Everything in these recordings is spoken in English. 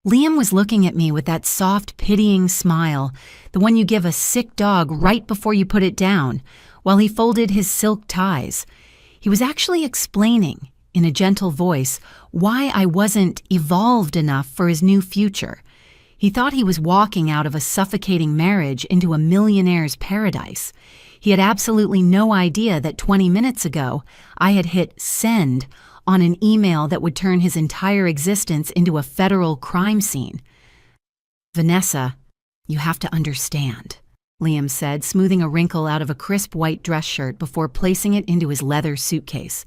Liam was looking at me with that soft, pitying smile, the one you give a sick dog right before you put it down, while he folded his silk ties. He was actually explaining, in a gentle voice, why I wasn't evolved enough for his new future. He thought he was walking out of a suffocating marriage into a millionaire's paradise. He had absolutely no idea that 20 minutes ago I had hit send on an email that would turn his entire existence into a federal crime scene. "Vanessa, you have to understand," Liam said, smoothing a wrinkle out of a crisp white dress shirt before placing it into his leather suitcase.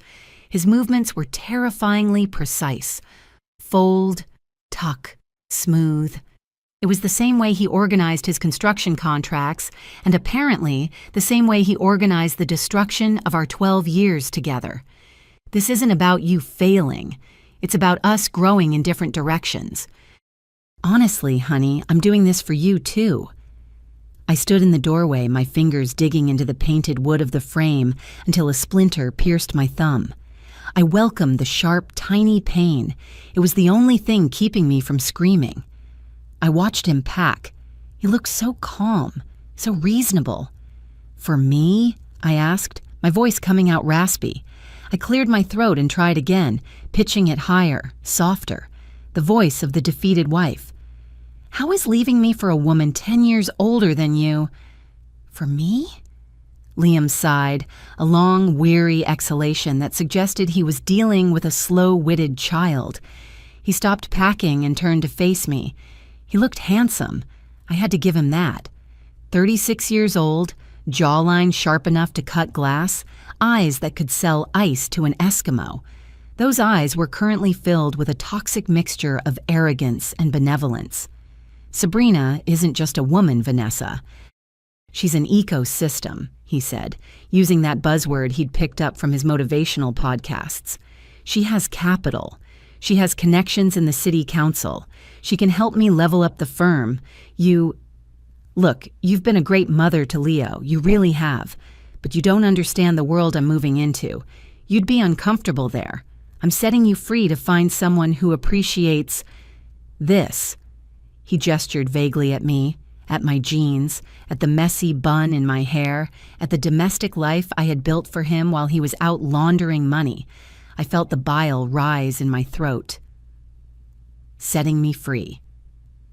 His movements were terrifyingly precise. Fold, tuck, smooth. It was the same way he organized his construction contracts, and apparently the same way he organized the destruction of our 12 years together. This isn't about you failing. It's about us growing in different directions. Honestly, honey, I'm doing this for you too. I stood in the doorway, my fingers digging into the painted wood of the frame until a splinter pierced my thumb. I welcomed the sharp, tiny pain. It was the only thing keeping me from screaming. I watched him pack. He looked so calm, so reasonable. "For me?" I asked, my voice coming out raspy. I cleared my throat and tried again, pitching it higher, softer, the voice of the defeated wife. "How is leaving me for a woman 10 years older than you?" "For me?" Liam sighed, a long, weary exhalation that suggested he was dealing with a slow-witted child. He stopped packing and turned to face me. He looked handsome. I had to give him that. 36 years old, jawline sharp enough to cut glass, eyes that could sell ice to an Eskimo. Those eyes were currently filled with a toxic mixture of arrogance and benevolence. "Sabrina isn't just a woman, Vanessa. She's an ecosystem," he said, using that buzzword he'd picked up from his motivational podcasts. "She has capital. She has connections in the city council. She can help me level up the firm. Look, you've been a great mother to Leo, you really have. But you don't understand the world I'm moving into. You'd be uncomfortable there. I'm setting you free to find someone who appreciates this." He gestured vaguely at me, at my jeans, at the messy bun in my hair, at the domestic life I had built for him while he was out laundering money. I felt the bile rise in my throat. Setting me free.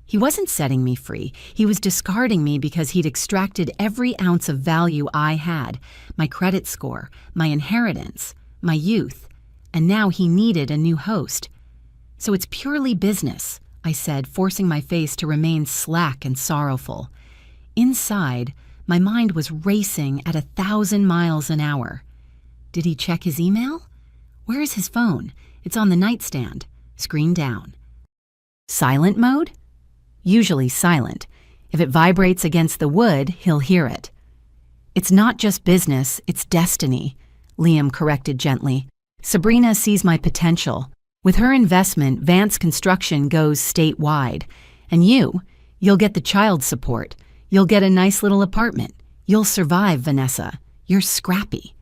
He wasn't setting me free. He was discarding me because he'd extracted every ounce of value I had, my credit score, my inheritance, my youth, and now he needed a new host. "So it's purely business," I said, forcing my face to remain slack and sorrowful. Inside, my mind was racing at 1,000 miles an hour. Did he check his email? Where is his phone? It's on the nightstand, screen down. Silent mode? Usually silent. If it vibrates against the wood, he'll hear it. "It's not just business, it's destiny," Liam corrected gently. "Sabrina sees my potential. With her investment, Vance Construction goes statewide. And you'll get the child support. You'll get a nice little apartment. You'll survive, Vanessa. You're scrappy."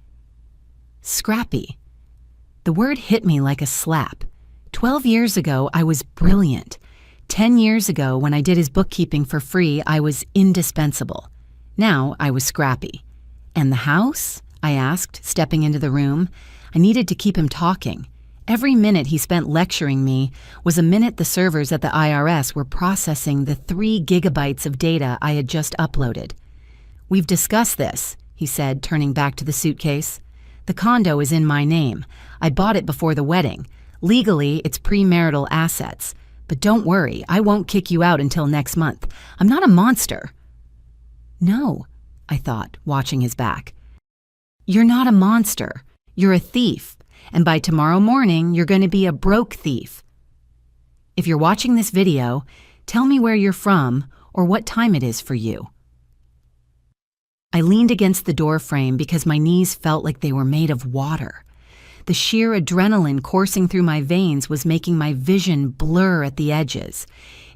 Scrappy. The word hit me like a slap. 12 years ago, I was brilliant. 10 years ago, when I did his bookkeeping for free, I was indispensable. Now I was scrappy. "And the house?" I asked, stepping into the room. I needed to keep him talking. Every minute he spent lecturing me was a minute the servers at the IRS were processing the 3 gigabytes of data I had just uploaded. "We've discussed this," he said, turning back to the suitcase. "The condo is in my name. I bought it before the wedding. Legally, it's premarital assets. But don't worry, I won't kick you out until next month. I'm not a monster." "No," I thought, watching his back. "You're not a monster. You're a thief. And by tomorrow morning, you're going to be a broke thief. If you're watching this video, tell me where you're from or what time it is for you." I leaned against the door frame because my knees felt like they were made of water. The sheer adrenaline coursing through my veins was making my vision blur at the edges.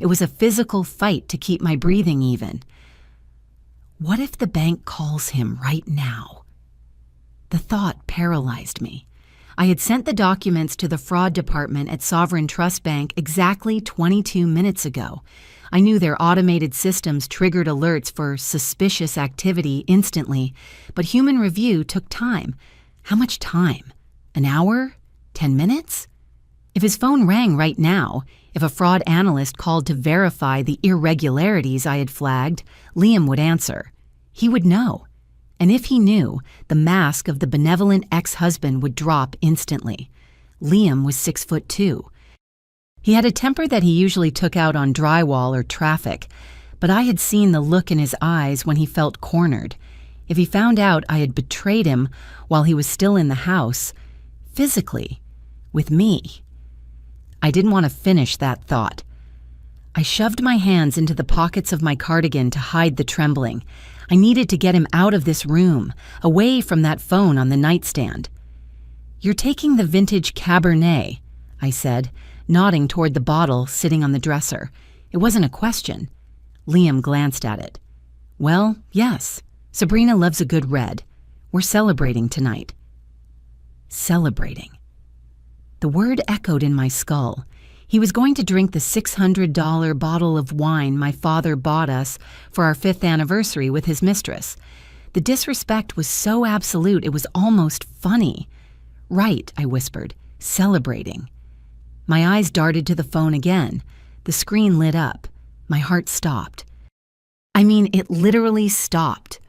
It was a physical fight to keep my breathing even. What if the bank calls him right now? The thought paralyzed me. I had sent the documents to the fraud department at Sovereign Trust Bank exactly 22 minutes ago. I knew their automated systems triggered alerts for suspicious activity instantly, but human review took time. How much time? An hour? 10 minutes? If his phone rang right now, if a fraud analyst called to verify the irregularities I had flagged, Liam would answer. He would know. And if he knew, the mask of the benevolent ex-husband would drop instantly. Liam was 6'2". He had a temper that he usually took out on drywall or traffic, but I had seen the look in his eyes when he felt cornered. If he found out I had betrayed him while he was still in the house, physically, with me. I didn't want to finish that thought. I shoved my hands into the pockets of my cardigan to hide the trembling. I needed to get him out of this room, away from that phone on the nightstand. "You're taking the vintage Cabernet," I said, nodding toward the bottle sitting on the dresser. It wasn't a question. Liam glanced at it. "Well, yes. Sabrina loves a good red. We're celebrating tonight." Celebrating. The word echoed in my skull. He was going to drink the $600 bottle of wine my father bought us for our 5th anniversary with his mistress. The disrespect was so absolute it was almost funny. "Right," I whispered, "celebrating." My eyes darted to the phone again. The screen lit up. My heart stopped. I mean, it literally stopped.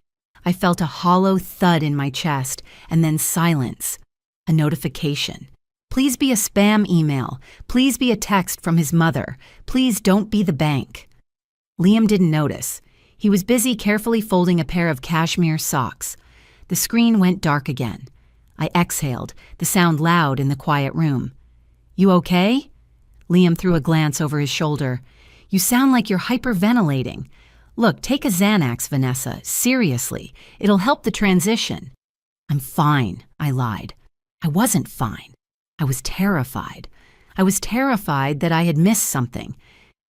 I felt a hollow thud in my chest, and then silence. A notification. "Please be a spam email. Please be a text from his mother. Please don't be the bank." Liam didn't notice. He was busy carefully folding a pair of cashmere socks. The screen went dark again. I exhaled, the sound loud in the quiet room. "You okay?" Liam threw a glance over his shoulder. "You sound like you're hyperventilating. Look, take a Xanax, Vanessa. Seriously. It'll help the transition." "I'm fine," I lied. I wasn't fine. I was terrified. I was terrified that I had missed something.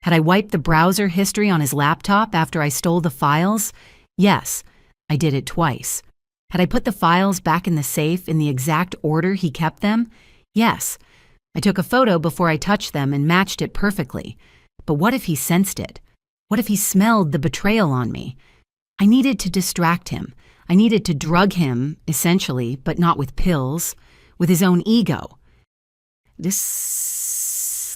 Had I wiped the browser history on his laptop after I stole the files? Yes, I did it twice. Had I put the files back in the safe in the exact order he kept them? Yes. I took a photo before I touched them and matched it perfectly. But what if he sensed it? What if he smelled the betrayal on me? I needed to distract him. I needed to drug him, essentially, but not with pills, with his own ego.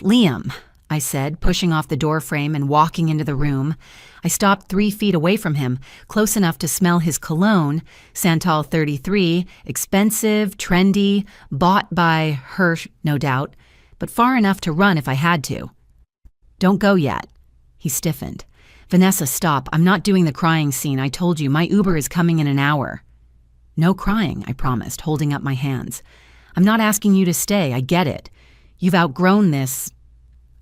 Liam," I said, pushing off the doorframe and walking into the room. I stopped 3 feet away from him, close enough to smell his cologne, Santal 33, expensive, trendy, bought by her, no doubt, but far enough to run if I had to. "Don't go yet." He stiffened. "Vanessa, stop. I'm not doing the crying scene. I told you, my Uber is coming in an hour." "No crying," I promised, holding up my hands. "I'm not asking you to stay. I get it. You've outgrown this.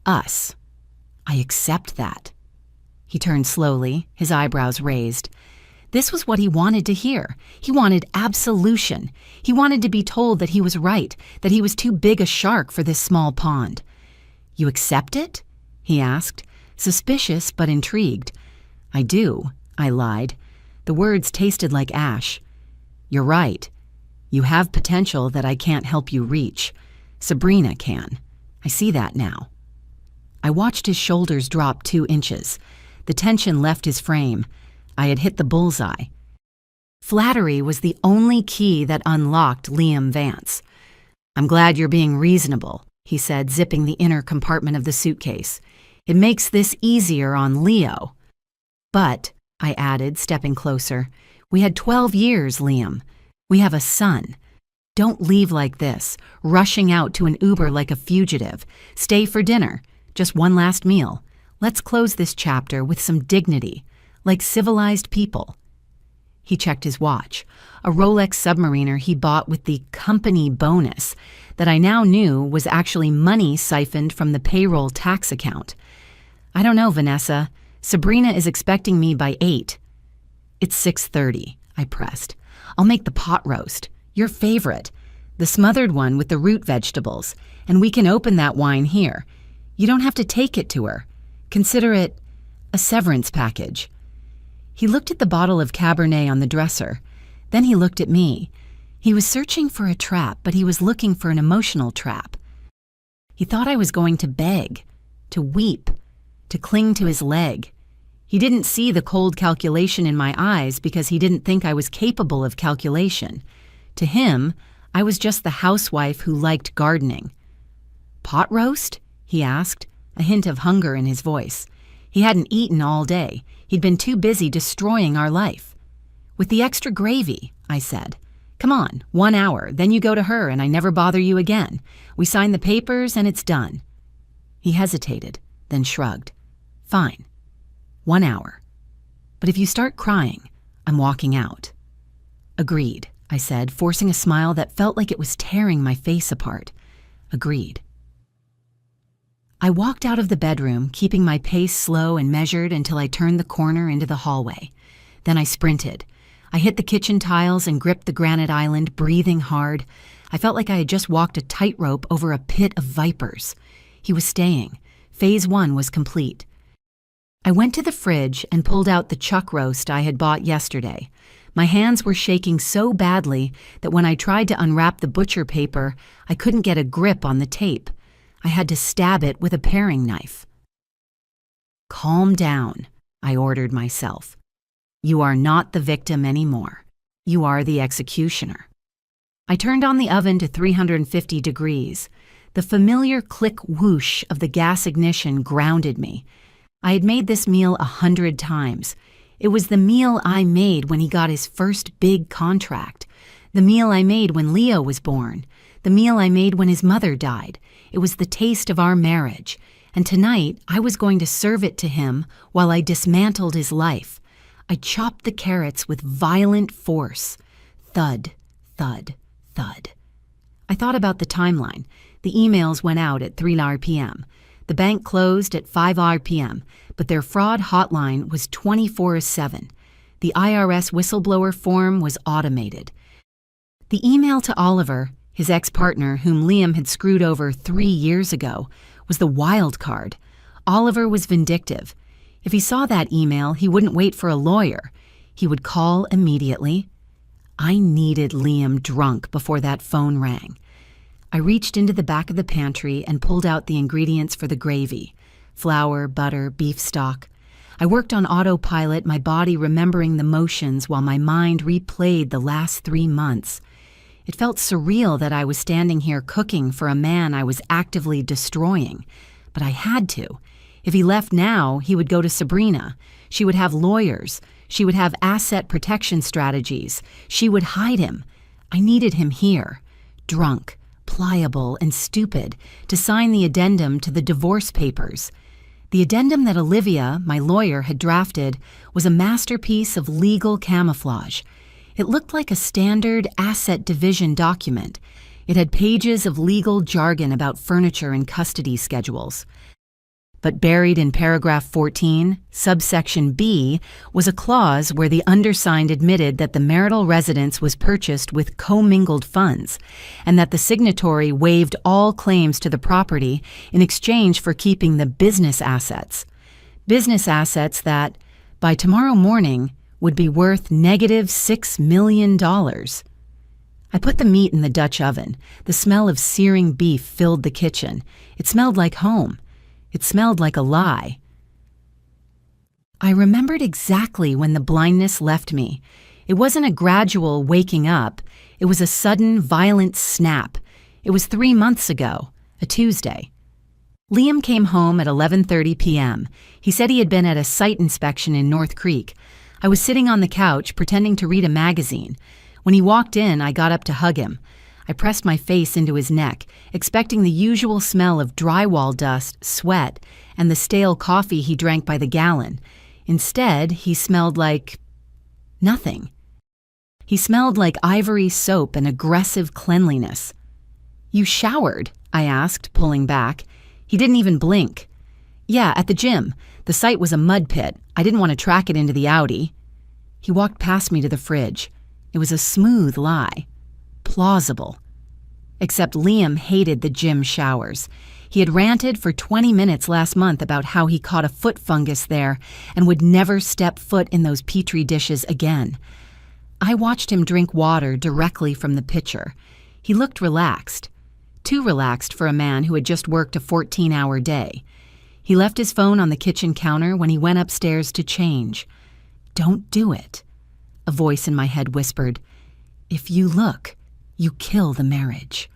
Us. I accept that." He turned slowly, his eyebrows raised. This was what he wanted to hear. He wanted absolution. He wanted to be told that he was right, that he was too big a shark for this small pond. "You accept it?" he asked, suspicious but intrigued. "I do," I lied. The words tasted like ash. "You're right. You have potential that I can't help you reach. Sabrina can. I see that now." I watched his shoulders drop 2 inches. The tension left his frame. I had hit the bullseye. Flattery was the only key that unlocked Liam Vance. "I'm glad you're being reasonable," he said, zipping the inner compartment of the suitcase. "It makes this easier on Leo." "But," I added, stepping closer, "we had 12 years, Liam. We have a son. Don't leave like this, rushing out to an Uber like a fugitive. Stay for dinner. Just one last meal. Let's close this chapter with some dignity, like civilized people." He checked his watch, a Rolex Submariner he bought with the company bonus that I now knew was actually money siphoned from the payroll tax account. "I don't know, Vanessa. Sabrina is expecting me by 8. "It's 6:30, I pressed. "I'll make the pot roast. Your favorite. The smothered one with the root vegetables. And we can open that wine here. You don't have to take it to her. Consider it a severance package." He looked at the bottle of Cabernet on the dresser. Then he looked at me. He was searching for a trap, but he was looking for an emotional trap. He thought I was going to beg, to weep, to cling to his leg. He didn't see the cold calculation in my eyes because he didn't think I was capable of calculation. To him, I was just the housewife who liked gardening. "Pot roast?" he asked, a hint of hunger in his voice. He hadn't eaten all day. He'd been too busy destroying our life. "With the extra gravy," I said. "Come on, 1 hour, then you go to her and I never bother you again. We sign the papers and it's done." He hesitated, then shrugged. "Fine. 1 hour. But if you start crying, I'm walking out." "Agreed," I said, forcing a smile that felt like it was tearing my face apart. "Agreed." I walked out of the bedroom, keeping my pace slow and measured until I turned the corner into the hallway. Then I sprinted. I hit the kitchen tiles and gripped the granite island, breathing hard. I felt like I had just walked a tightrope over a pit of vipers. He was staying. Phase 1 was complete. I went to the fridge and pulled out the chuck roast I had bought yesterday. My hands were shaking so badly that when I tried to unwrap the butcher paper, I couldn't get a grip on the tape. I had to stab it with a paring knife. "Calm down," I ordered myself. "You are not the victim anymore. You are the executioner." I turned on the oven to 350 degrees. The familiar click whoosh of the gas ignition grounded me. I had made this meal 100 times. It was the meal I made when he got his first big contract. The meal I made when Leo was born. The meal I made when his mother died. It was the taste of our marriage. And tonight, I was going to serve it to him while I dismantled his life. I chopped the carrots with violent force. Thud, thud, thud. I thought about the timeline. The emails went out at 3 p.m. The bank closed at 5 p.m., but their fraud hotline was 24/7. The IRS whistleblower form was automated. The email to Oliver, his ex-partner whom Liam had screwed over 3 years ago, was the wild card. Oliver was vindictive. If he saw that email, he wouldn't wait for a lawyer. He would call immediately. I needed Liam drunk before that phone rang. I reached into the back of the pantry and pulled out the ingredients for the gravy: flour, butter, beef stock. I worked on autopilot, my body remembering the motions while my mind replayed the last 3 months. It felt surreal that I was standing here cooking for a man I was actively destroying. But I had to. If he left now, he would go to Sabrina. She would have lawyers. She would have asset protection strategies. She would hide him. I needed him here, drunk, pliable, and stupid, to sign the addendum to the divorce papers. The addendum that Olivia, my lawyer, had drafted was a masterpiece of legal camouflage. It looked like a standard asset division document. It had pages of legal jargon about furniture and custody schedules. But buried in paragraph 14, subsection B, was a clause where the undersigned admitted that the marital residence was purchased with commingled funds, and that the signatory waived all claims to the property in exchange for keeping the business assets. Business assets that, by tomorrow morning, would be worth negative $6 million. I put the meat in the Dutch oven. The smell of searing beef filled the kitchen. It smelled like home. It smelled like a lie. I remembered exactly when the blindness left me. It wasn't a gradual waking up. It was a sudden, violent snap. It was 3 months ago, a Tuesday. Liam came home at 11:30 p.m. He said he had been at a site inspection in North Creek. I was sitting on the couch, pretending to read a magazine. When he walked in, I got up to hug him. I pressed my face into his neck, expecting the usual smell of drywall dust, sweat, and the stale coffee he drank by the gallon. Instead, he smelled like nothing. He smelled like ivory soap and aggressive cleanliness. "You showered?" I asked, pulling back. He didn't even blink. "Yeah, at the gym. The site was a mud pit. I didn't want to track it into the Audi." He walked past me to the fridge. It was a smooth lie. Plausible. Except Liam hated the gym showers. He had ranted for 20 minutes last month about how he caught a foot fungus there and would never step foot in those petri dishes again. I watched him drink water directly from the pitcher. He looked relaxed. Too relaxed for a man who had just worked a 14-hour day. He left his phone on the kitchen counter when he went upstairs to change. "Don't do it," a voice in my head whispered. "If you look, you kill the marriage."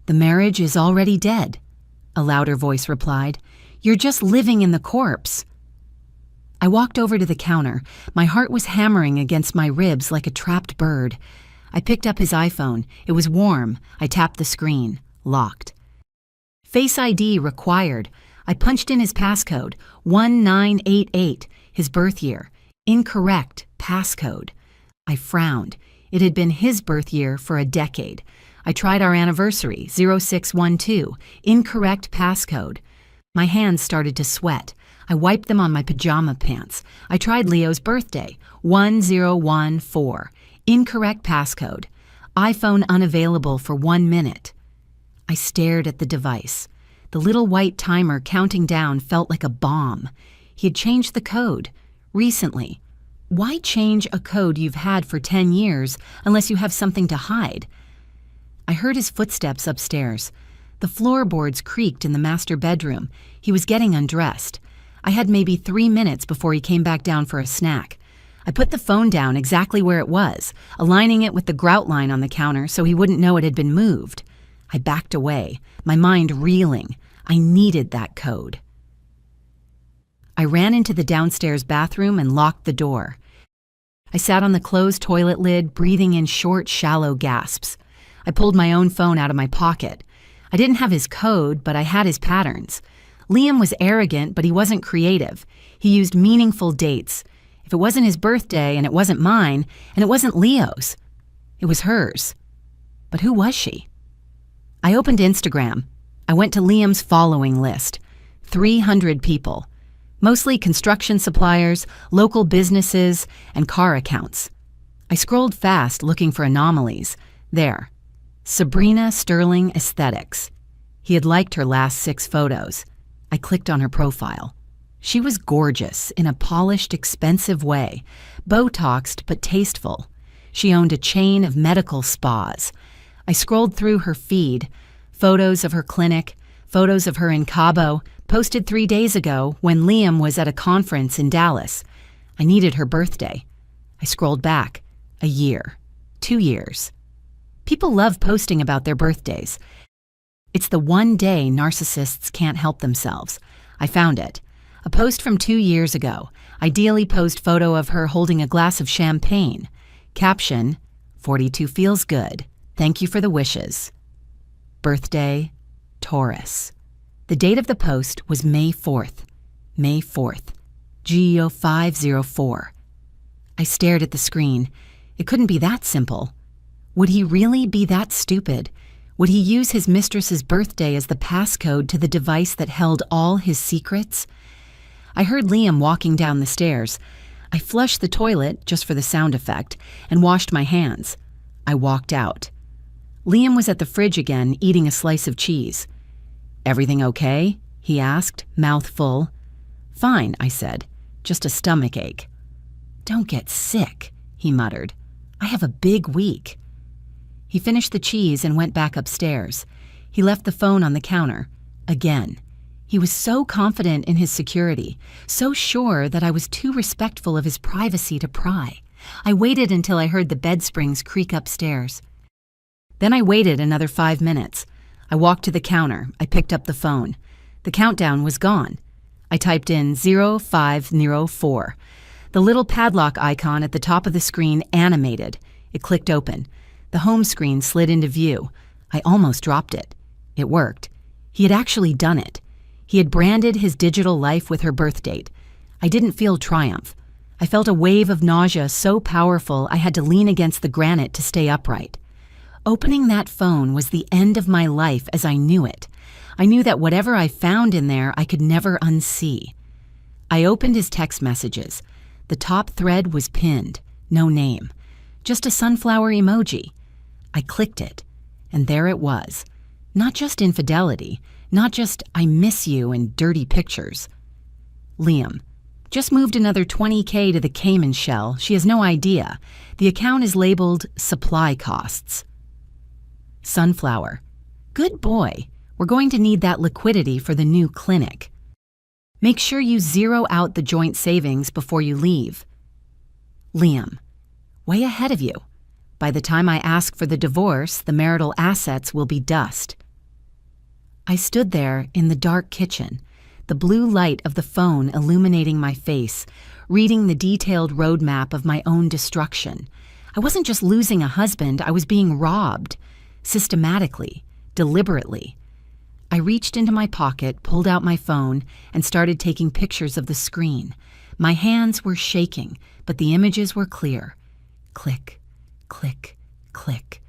"The marriage is already dead," a louder voice replied. "You're just living in the corpse." I walked over to the counter. My heart was hammering against my ribs like a trapped bird. I picked up his iPhone. It was warm. I tapped the screen. Locked. Face ID required. I punched in his passcode, 1988, his birth year. Incorrect passcode. I frowned. It had been his birth year for a decade. I tried our anniversary, 0612. Incorrect passcode. My hands started to sweat. I wiped them on my pajama pants. I tried Leo's birthday, 1014. Incorrect passcode. iPhone unavailable for 1 minute. I stared at the device. The little white timer counting down felt like a bomb. He had changed the code. Recently. Why change a code you've had for 10 years unless you have something to hide? I heard his footsteps upstairs. The floorboards creaked in the master bedroom. He was getting undressed. I had maybe 3 minutes before he came back down for a snack. I put the phone down exactly where it was, aligning it with the grout line on the counter so he wouldn't know it had been moved. I backed away, my mind reeling. I needed that code. I ran into the downstairs bathroom and locked the door. I sat on the closed toilet lid, breathing in short, shallow gasps. I pulled my own phone out of my pocket. I didn't have his code, but I had his patterns. Liam was arrogant, but he wasn't creative. He used meaningful dates. If it wasn't his birthday, and it wasn't mine, and it wasn't Leo's, it was hers. But who was she? I opened Instagram. I went to Liam's following list. 300 people. Mostly construction suppliers, local businesses, and car accounts. I scrolled fast looking for anomalies. There. Sabrina Sterling Aesthetics. He had liked her last 6 photos. I clicked on her profile. She was gorgeous in a polished, expensive way, Botoxed but tasteful. She owned a chain of medical spas. I scrolled through her feed, photos of her clinic, photos of her in Cabo, posted 3 days ago when Liam was at a conference in Dallas. I needed her birthday. I scrolled back. A year. 2 years. People love posting about their birthdays. It's the one day narcissists can't help themselves. I found it. A post from 2 years ago. Ideally posed photo of her holding a glass of champagne. Caption, 42 feels good. Thank you for the wishes. Birthday, Taurus. The date of the post was May 4th. May 4th. GEO 504. I stared at the screen. It couldn't be that simple. Would he really be that stupid? Would he use his mistress's birthday as the passcode to the device that held all his secrets? I heard Liam walking down the stairs. I flushed the toilet, just for the sound effect, and washed my hands. I walked out. Liam was at the fridge again, eating a slice of cheese. "Everything okay?" he asked, mouth full. "Fine," I said. "Just a stomach ache." "Don't get sick," he muttered. "I have a big week." He finished the cheese and went back upstairs. He left the phone on the counter. Again. He was so confident in his security, so sure that I was too respectful of his privacy to pry. I waited until I heard the bed springs creak upstairs. Then I waited another 5 minutes. I walked to the counter. I picked up the phone. The countdown was gone. I typed in 0504. The little padlock icon at the top of the screen animated. It clicked open. The home screen slid into view. I almost dropped it. It worked. He had actually done it. He had branded his digital life with her birth date. I didn't feel triumph. I felt a wave of nausea so powerful I had to lean against the granite to stay upright. Opening that phone was the end of my life as I knew it. I knew that whatever I found in there I could never unsee. I opened his text messages. The top thread was pinned. No name. Just a sunflower emoji. I clicked it, and there it was. Not just infidelity, not just "I miss you" and dirty pictures. Liam, Just moved another $20K to the Cayman shell. She has no idea. The account is labeled supply costs. Sunflower. Good boy. We're going to need that liquidity for the new clinic. Make sure you zero out the joint savings before you leave. Liam. Way ahead of you. By the time I ask for the divorce, the marital assets will be dust. I stood there in the dark kitchen, the blue light of the phone illuminating my face, reading the detailed roadmap of my own destruction. I wasn't just losing a husband, I was being robbed. Systematically, deliberately. I reached into my pocket, pulled out my phone, and started taking pictures of the screen. My hands were shaking, but the images were clear. Click, click, click.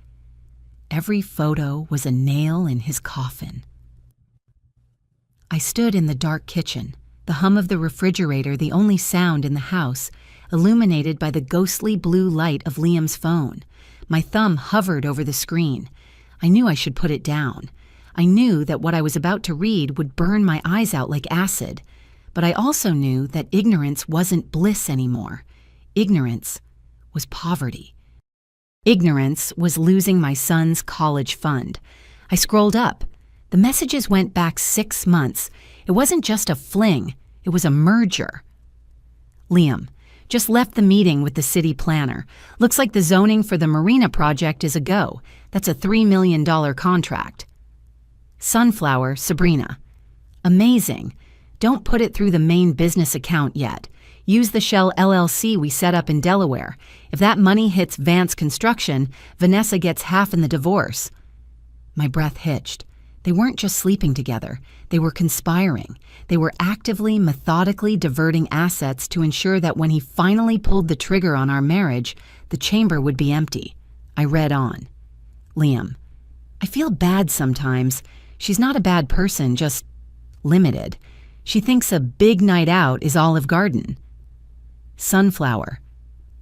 Every photo was a nail in his coffin. I stood in the dark kitchen, the hum of the refrigerator the only sound in the house, illuminated by the ghostly blue light of Liam's phone. My thumb hovered over the screen. I knew I should put it down. I knew that what I was about to read would burn my eyes out like acid, but I also knew that ignorance wasn't bliss anymore. Ignorance was poverty. Ignorance was losing my son's college fund. I scrolled up. The messages went back 6 months. It wasn't just a fling, it was a merger. Liam, just left the meeting with the city planner. Looks like the zoning for the marina project is a go. That's a $3 million contract. Sunflower, Sabrina. Amazing. Don't put it through the main business account yet. Use the Shell LLC we set up in Delaware. If that money hits Vance Construction, Vanessa gets half in the divorce. My breath hitched. They weren't just sleeping together. They were conspiring. They were actively, methodically diverting assets to ensure that when he finally pulled the trigger on our marriage, the chamber would be empty. I read on. Liam. I feel bad sometimes. She's not a bad person, just limited. She thinks a big night out is Olive Garden. Sunflower.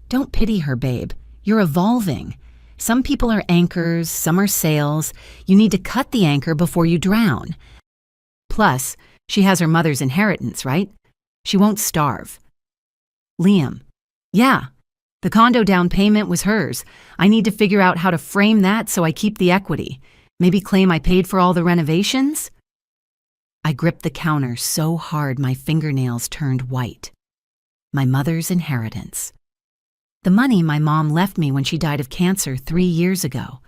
Don't pity her, babe. You're evolving. Some people are anchors, some are sails. You need to cut the anchor before you drown. Plus, she has her mother's inheritance, right? She won't starve. Liam. Yeah. The condo down payment was hers. I need to figure out how to frame that so I keep the equity. Maybe claim I paid for all the renovations? I gripped the counter so hard my fingernails turned white. My mother's inheritance. The money my mom left me when she died of cancer 3 years ago.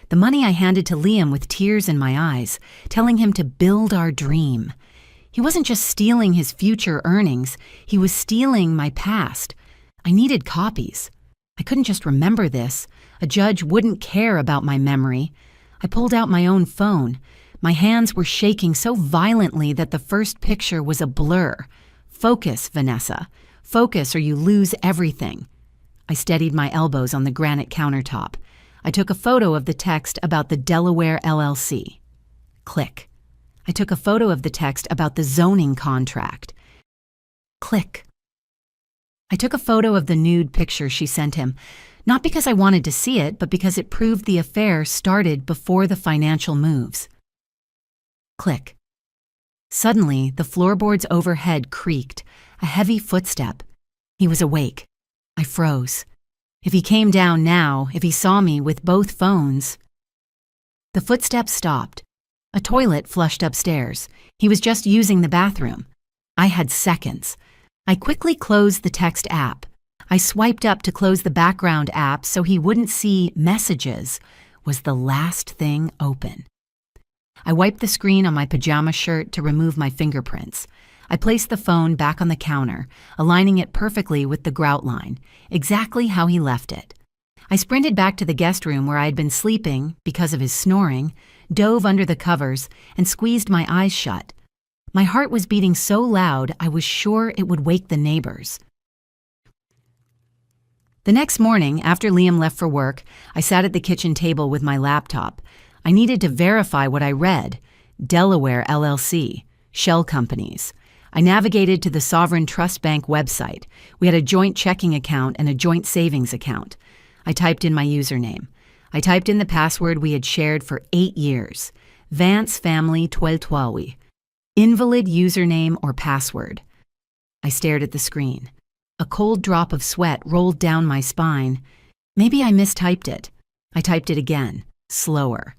The money I handed to Liam with tears in my eyes, telling him to build our dream. He wasn't just stealing his future earnings, he was stealing my past. I needed copies. I couldn't just remember this. A judge wouldn't care about my memory. I pulled out my own phone. My hands were shaking so violently that the first picture was a blur. Focus, Vanessa. Focus or you lose everything. I steadied my elbows on the granite countertop. I took a photo of the text about the Delaware LLC. Click. I took a photo of the text about the zoning contract. Click. I took a photo of the nude picture she sent him, not because I wanted to see it, but because it proved the affair started before the financial moves. Click. Suddenly, the floorboards overhead creaked, a heavy footstep. He was awake. I froze. If he came down now, if he saw me with both phones. The footsteps stopped. A toilet flushed upstairs. He was just using the bathroom. I had seconds. I quickly closed the text app. I swiped up to close the background app so he wouldn't see messages. Was the last thing open. I wiped the screen on my pajama shirt to remove my fingerprints. I placed the phone back on the counter, aligning it perfectly with the grout line, exactly how he left it. I sprinted back to the guest room where I had been sleeping because of his snoring, dove under the covers, and squeezed my eyes shut. My heart was beating so loud I was sure it would wake the neighbors. The next morning, after Liam left for work, I sat at the kitchen table with my laptop. I needed to verify what I read. Delaware LLC, shell companies. I navigated to the Sovereign Trust Bank website. We had a joint checking account and a joint savings account. I typed in my username. I typed in the password we had shared for 8 years. Vance Family Tweltwawi. Invalid username or password. I stared at the screen. A cold drop of sweat rolled down my spine. Maybe I mistyped it. I typed it again, slower.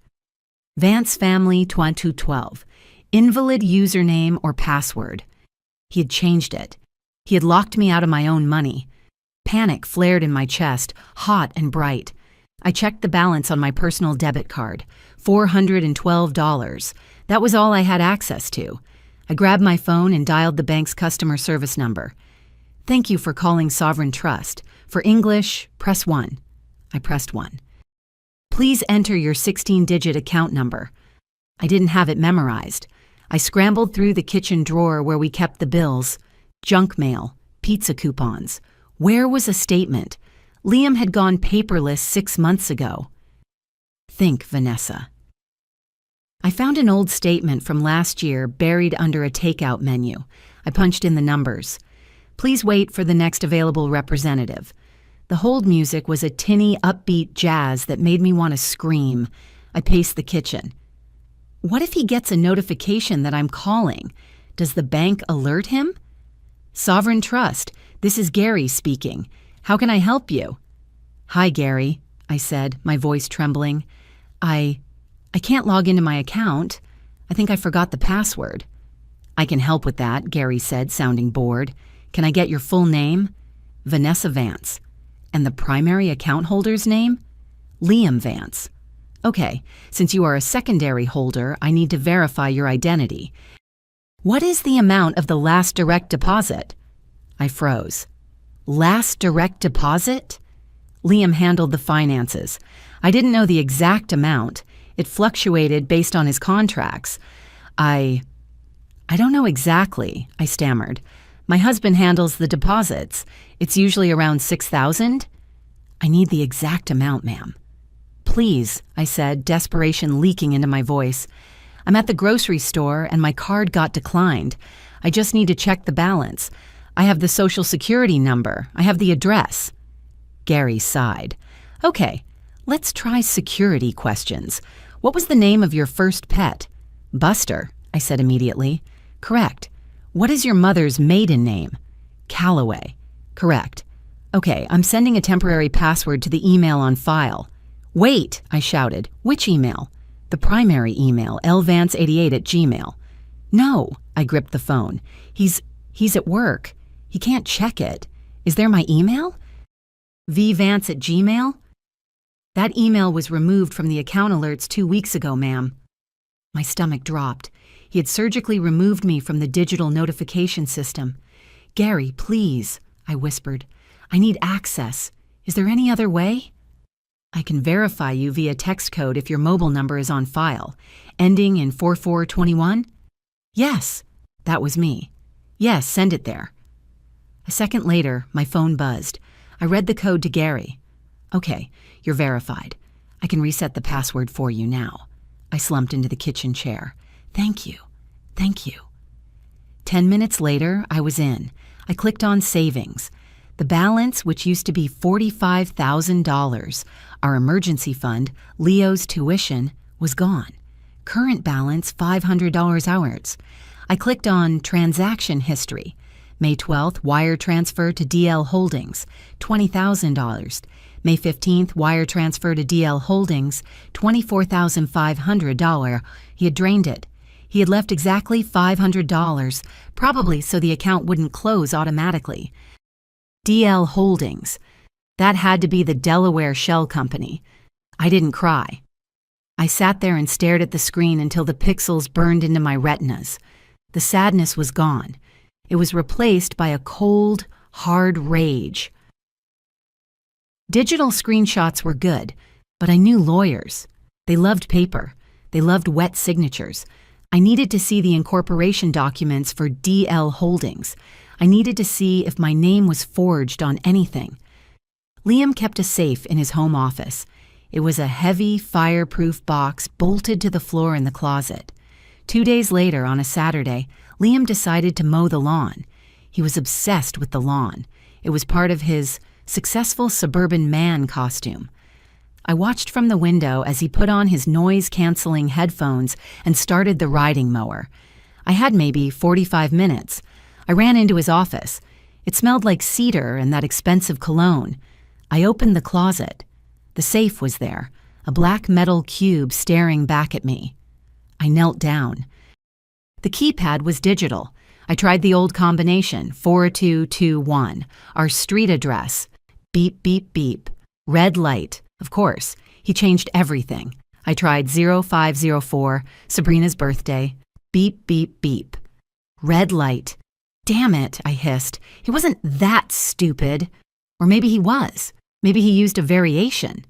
Vance Family 2212. Invalid username or password. He had changed it. He had locked me out of my own money. Panic flared in my chest, hot and bright. I checked the balance on my personal debit card. $412. That was all I had access to. I grabbed my phone and dialed the bank's customer service number. "Thank you for calling Sovereign Trust. For English, press 1. I pressed 1. "Please enter your 16-digit account number." I didn't have it memorized. I scrambled through the kitchen drawer where we kept the bills. Junk mail, pizza coupons. Where was a statement? Liam had gone paperless 6 months ago. Think, Vanessa. I found an old statement from last year buried under a takeout menu. I punched in the numbers. "Please wait for the next available representative." The hold music was a tinny, upbeat jazz that made me want to scream. I paced the kitchen. What if he gets a notification that I'm calling? Does the bank alert him? "Sovereign Trust, this is Gary speaking. How can I help you?" "Hi, Gary," I said, my voice trembling. I can't log into my account. I think I forgot the password." "I can help with that," Gary said, sounding bored. "Can I get your full name?" "Vanessa Vance." "And the primary account holder's name?" "Liam Vance." "Okay, since you are a secondary holder, I need to verify your identity. What is the amount of the last direct deposit?" I froze. "Last direct deposit?" Liam handled the finances. I didn't know the exact amount. It fluctuated based on his contracts. I don't know exactly," I stammered. "My husband handles the deposits. It's usually around $6,000. "I need the exact amount, ma'am." "Please," I said, desperation leaking into my voice. "I'm at the grocery store and my card got declined. I just need to check the balance. I have the Social Security number. I have the address." Gary sighed. "Okay, let's try security questions. What was the name of your first pet?" "Buster," I said immediately. "Correct. What is your mother's maiden name?" "Calloway." "Correct. Okay, I'm sending a temporary password to the email on file." "Wait," I shouted. "Which email?" "The primary email, lvance88@gmail. "No," I gripped the phone. He's at work. He can't check it. Is there my email?" "vvance@gmail? That email was removed from the account alerts 2 weeks ago, ma'am." My stomach dropped. He had surgically removed me from the digital notification system. "Gary, please," I whispered. "I need access. Is there any other way?" "I can verify you via text code if your mobile number is on file. Ending in 4421? "Yes." That was me. "Yes, send it there." A second later, my phone buzzed. I read the code to Gary. "Okay, you're verified. I can reset the password for you now." I slumped into the kitchen chair. "Thank you. Thank you." 10 minutes later, I was in. I clicked on Savings. The balance, which used to be $45,000, our emergency fund, Leo's tuition, was gone. Current balance, $500 ours. I clicked on Transaction History. May 12th, wire transfer to DL Holdings, $20,000. May 15th, wire transfer to DL Holdings, $24,500. He had drained it. He had left exactly $500, probably so the account wouldn't close automatically. DL Holdings. That had to be the Delaware Shell Company. I didn't cry. I sat there and stared at the screen until the pixels burned into my retinas. The sadness was gone. It was replaced by a cold, hard rage. Digital screenshots were good, but I knew lawyers. They loved paper. They loved wet signatures. I needed to see the incorporation documents for DL Holdings. I needed to see if my name was forged on anything. Liam kept a safe in his home office. It was a heavy, fireproof box bolted to the floor in the closet. 2 days later, on a Saturday, Liam decided to mow the lawn. He was obsessed with the lawn. It was part of his successful suburban man costume. I watched from the window as he put on his noise-canceling headphones and started the riding mower. I had maybe 45 minutes. I ran into his office. It smelled like cedar and that expensive cologne. I opened the closet. The safe was there, a black metal cube staring back at me. I knelt down. The keypad was digital. I tried the old combination, 4221, our street address. Beep, beep, beep. Red light. Of course, he changed everything. I tried 0504, Sabrina's birthday. Beep, beep, beep. Red light. Damn it, I hissed. He wasn't that stupid. Or maybe he was. Maybe he used a variation.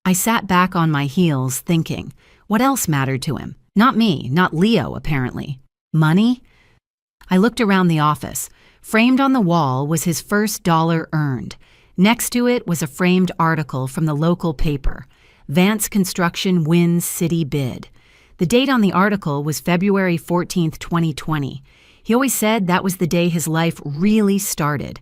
I sat back on my heels, thinking, what else mattered to him? Not me, not Leo, apparently. Money? I looked around the office. Framed on the wall was his first dollar earned. Next to it was a framed article from the local paper. Vance Construction wins city bid. The date on the article was February 14th, 2020. He always said that was the day his life really started.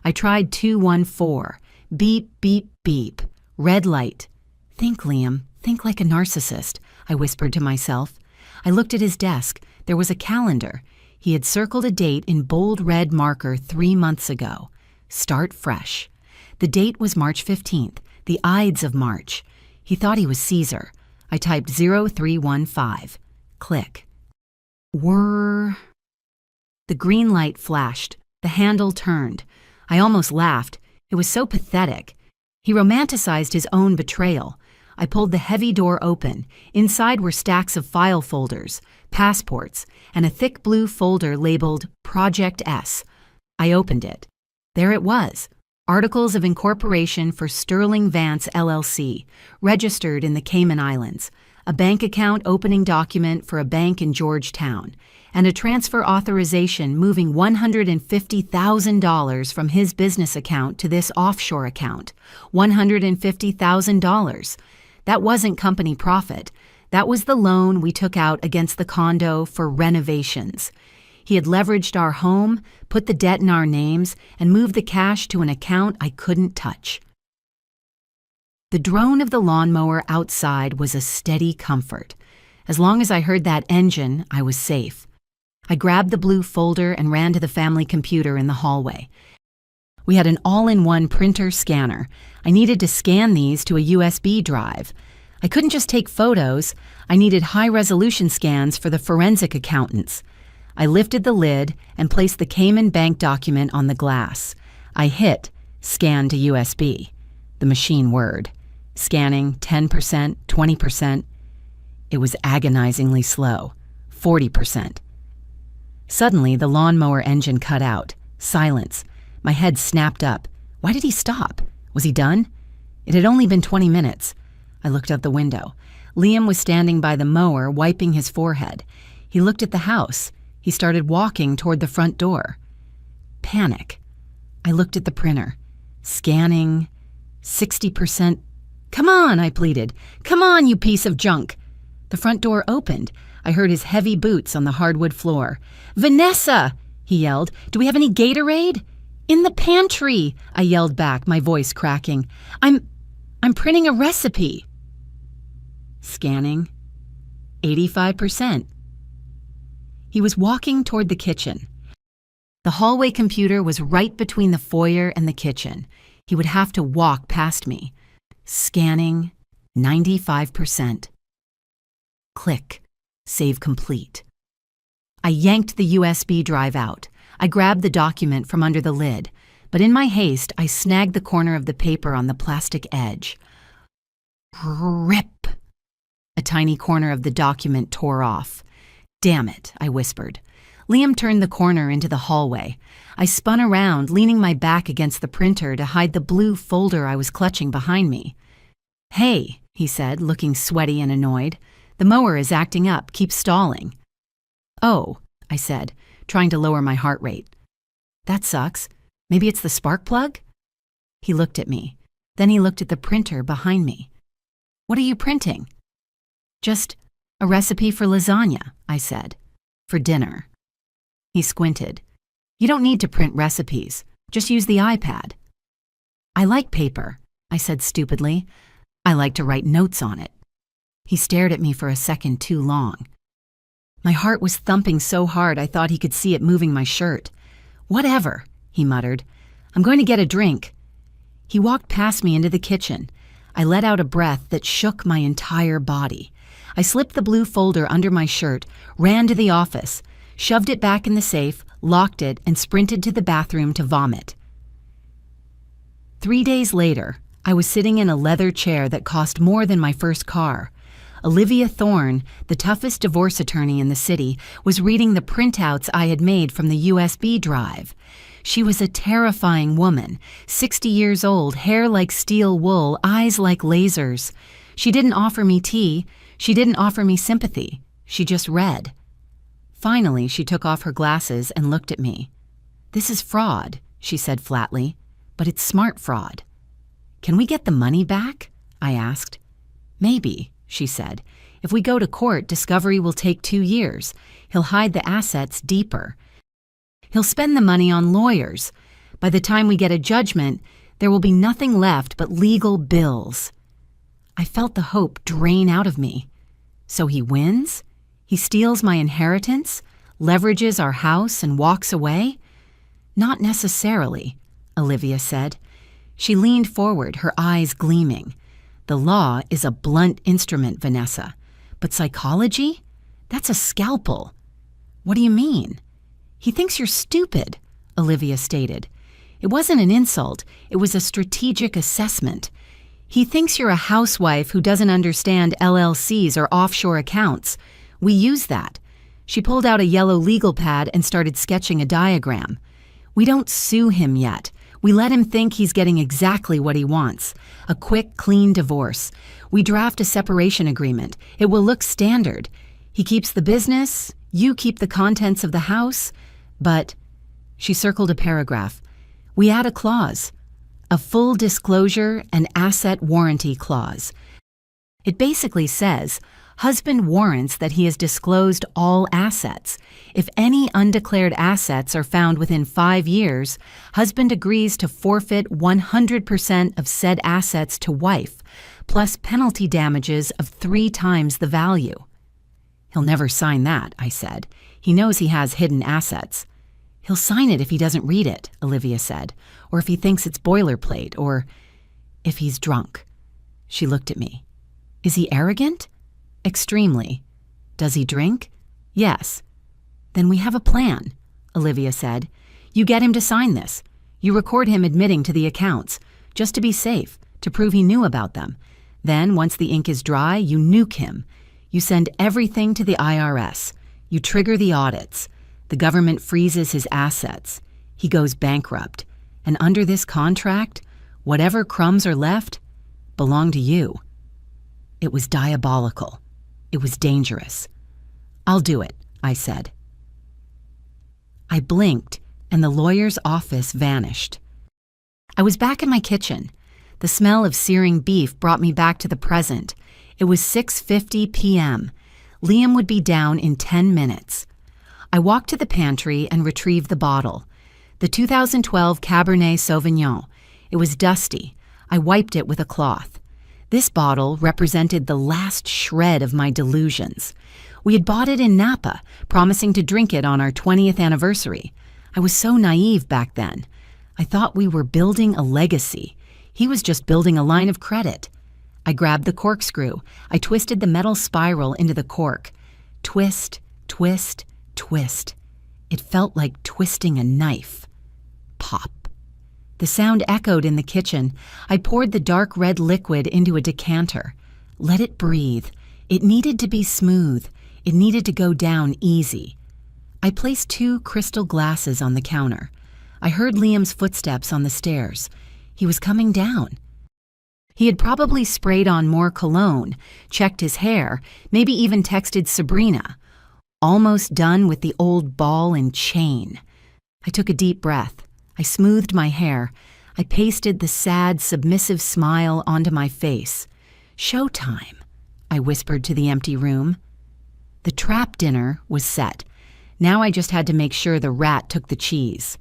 I tried 214. Beep, beep, beep. Red light. Think, Liam. Think like a narcissist, I whispered to myself. I looked at his desk. There was a calendar. He had circled a date in bold red marker 3 months ago. Start fresh. The date was March 15th, the Ides of March. He thought he was Caesar. I typed 0315. Click. Whirr. The green light flashed. The handle turned. I almost laughed. It was so pathetic. He romanticized his own betrayal. I pulled the heavy door open. Inside were stacks of file folders, passports, and a thick blue folder labeled Project S. I opened it. There it was. Articles of Incorporation for Sterling Vance LLC, registered in the Cayman Islands, a bank account opening document for a bank in Georgetown, and a transfer authorization moving $150,000 from his business account to this offshore account. $150,000. That wasn't company profit. That was the loan we took out against the condo for renovations. He had leveraged our home, put the debt in our names, and moved the cash to an account I couldn't touch. The drone of the lawnmower outside was a steady comfort. As long as I heard that engine, I was safe. I grabbed the blue folder and ran to the family computer in the hallway. We had an all-in-one printer scanner. I needed to scan these to a USB drive. I couldn't just take photos. I needed high-resolution scans for the forensic accountants. I lifted the lid and placed the Cayman bank document on the glass. I hit Scan to USB. The machine whirred. Scanning 10%, 20%. It was agonizingly slow. 40%. Suddenly, the lawnmower engine cut out. Silence. My head snapped up. Why did he stop? Was he done? It had only been 20 minutes. I looked out the window. Liam was standing by the mower, wiping his forehead. He looked at the house. He started walking toward the front door. Panic. I looked at the printer. Scanning. 60%. Come on, I pleaded. Come on, you piece of junk. The front door opened. I heard his heavy boots on the hardwood floor. Vanessa, he yelled. Do we have any Gatorade? In the pantry, I yelled back, my voice cracking. I'm printing a recipe. Scanning. 85%. He was walking toward the kitchen. The hallway computer was right between the foyer and the kitchen. He would have to walk past me. Scanning. 95%. Click. Save complete. I yanked the USB drive out. I grabbed the document from under the lid, but in my haste, I snagged the corner of the paper on the plastic edge. Rip! A tiny corner of the document tore off. Damn it, I whispered. Liam turned the corner into the hallway. I spun around, leaning my back against the printer to hide the blue folder I was clutching behind me. Hey, he said, looking sweaty and annoyed. The mower is acting up. Keep stalling. Oh, I said, trying to lower my heart rate. That sucks. Maybe it's the spark plug? He looked at me. Then he looked at the printer behind me. What are you printing? Just a recipe for lasagna, I said. For dinner. He squinted. You don't need to print recipes. Just use the iPad. I like paper, I said stupidly. I like to write notes on it. He stared at me for a second too long. My heart was thumping so hard I thought he could see it moving my shirt. "Whatever," he muttered. "I'm going to get a drink." He walked past me into the kitchen. I let out a breath that shook my entire body. I slipped the blue folder under my shirt, ran to the office, shoved it back in the safe, locked it, and sprinted to the bathroom to vomit. 3 days later, I was sitting in a leather chair that cost more than my first car. Olivia Thorne, the toughest divorce attorney in the city, was reading the printouts I had made from the USB drive. She was a terrifying woman, 60 years old, hair like steel wool, eyes like lasers. She didn't offer me tea. She didn't offer me sympathy. She just read. Finally, she took off her glasses and looked at me. "This is fraud," she said flatly, "but it's smart fraud." "Can we get the money back?" I asked. "Maybe," she said. "If we go to court, discovery will take 2 years. He'll hide the assets deeper. He'll spend the money on lawyers. By the time we get a judgment, there will be nothing left but legal bills." I felt the hope drain out of me. So he wins? He steals my inheritance, leverages our house, and walks away? "Not necessarily," Olivia said. She leaned forward, her eyes gleaming. "The law is a blunt instrument, Vanessa. But psychology? That's a scalpel." "What do you mean?" "He thinks you're stupid," Olivia stated. "It wasn't an insult. It was a strategic assessment. He thinks you're a housewife who doesn't understand LLCs or offshore accounts. We use that." She pulled out a yellow legal pad and started sketching a diagram. "We don't sue him yet. We let him think he's getting exactly what he wants. A quick, clean divorce. We draft a separation agreement. It will look standard. He keeps the business, you keep the contents of the house, but," she circled a paragraph, "we add a clause. A full disclosure and asset warranty clause. It basically says, husband warrants that he has disclosed all assets. If any undeclared assets are found within 5 years, husband agrees to forfeit 100% of said assets to wife, plus penalty damages of 3 times the value." "He'll never sign that," I said. "He knows he has hidden assets." "He'll sign it if he doesn't read it," Olivia said, "or if he thinks it's boilerplate, or if he's drunk." She looked at me. "Is he arrogant?" "Extremely." "Does he drink?" "Yes." "Then we have a plan," Olivia said. "You get him to sign this. You record him admitting to the accounts, just to be safe, to prove he knew about them. Then, once the ink is dry, you nuke him. You send everything to the IRS. You trigger the audits. The government freezes his assets. He goes bankrupt. And under this contract, whatever crumbs are left belong to you." It was diabolical. It was dangerous. "I'll do it," I said. I blinked, and the lawyer's office vanished. I was back in my kitchen. The smell of searing beef brought me back to the present. It was 6:50 p.m. Liam would be down in 10 minutes. I walked to the pantry and retrieved the bottle. The 2012 Cabernet Sauvignon. It was dusty. I wiped it with a cloth. This bottle represented the last shred of my delusions. We had bought it in Napa, promising to drink it on our 20th anniversary. I was so naive back then. I thought we were building a legacy. He was just building a line of credit. I grabbed the corkscrew. I twisted the metal spiral into the cork. Twist, twist, twist. It felt like twisting a knife. Pop. The sound echoed in the kitchen. I poured the dark red liquid into a decanter. Let it breathe. It needed to be smooth. It needed to go down easy. I placed 2 crystal glasses on the counter. I heard Liam's footsteps on the stairs. He was coming down. He had probably sprayed on more cologne, checked his hair, maybe even texted Sabrina. Almost done with the old ball and chain. I took a deep breath. I smoothed my hair. I pasted the sad, submissive smile onto my face. "Showtime," I whispered to the empty room. The trap dinner was set. Now I just had to make sure the rat took the cheese.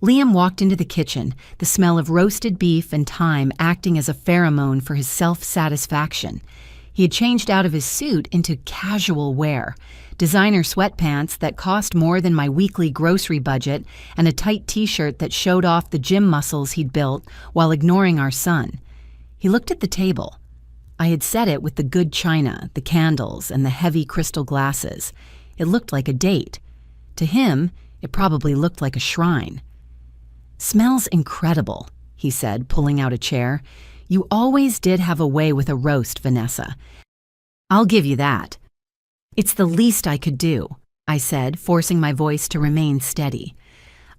Liam walked into the kitchen, the smell of roasted beef and thyme acting as a pheromone for his self-satisfaction. He had changed out of his suit into casual wear, designer sweatpants that cost more than my weekly grocery budget, and a tight t-shirt that showed off the gym muscles he'd built while ignoring our son. He looked at the table. I had set it with the good china, the candles, and the heavy crystal glasses. It looked like a date. To him, it probably looked like a shrine. "Smells incredible," he said, pulling out a chair. "You always did have a way with a roast, Vanessa. I'll give you that." "It's the least I could do," I said, forcing my voice to remain steady.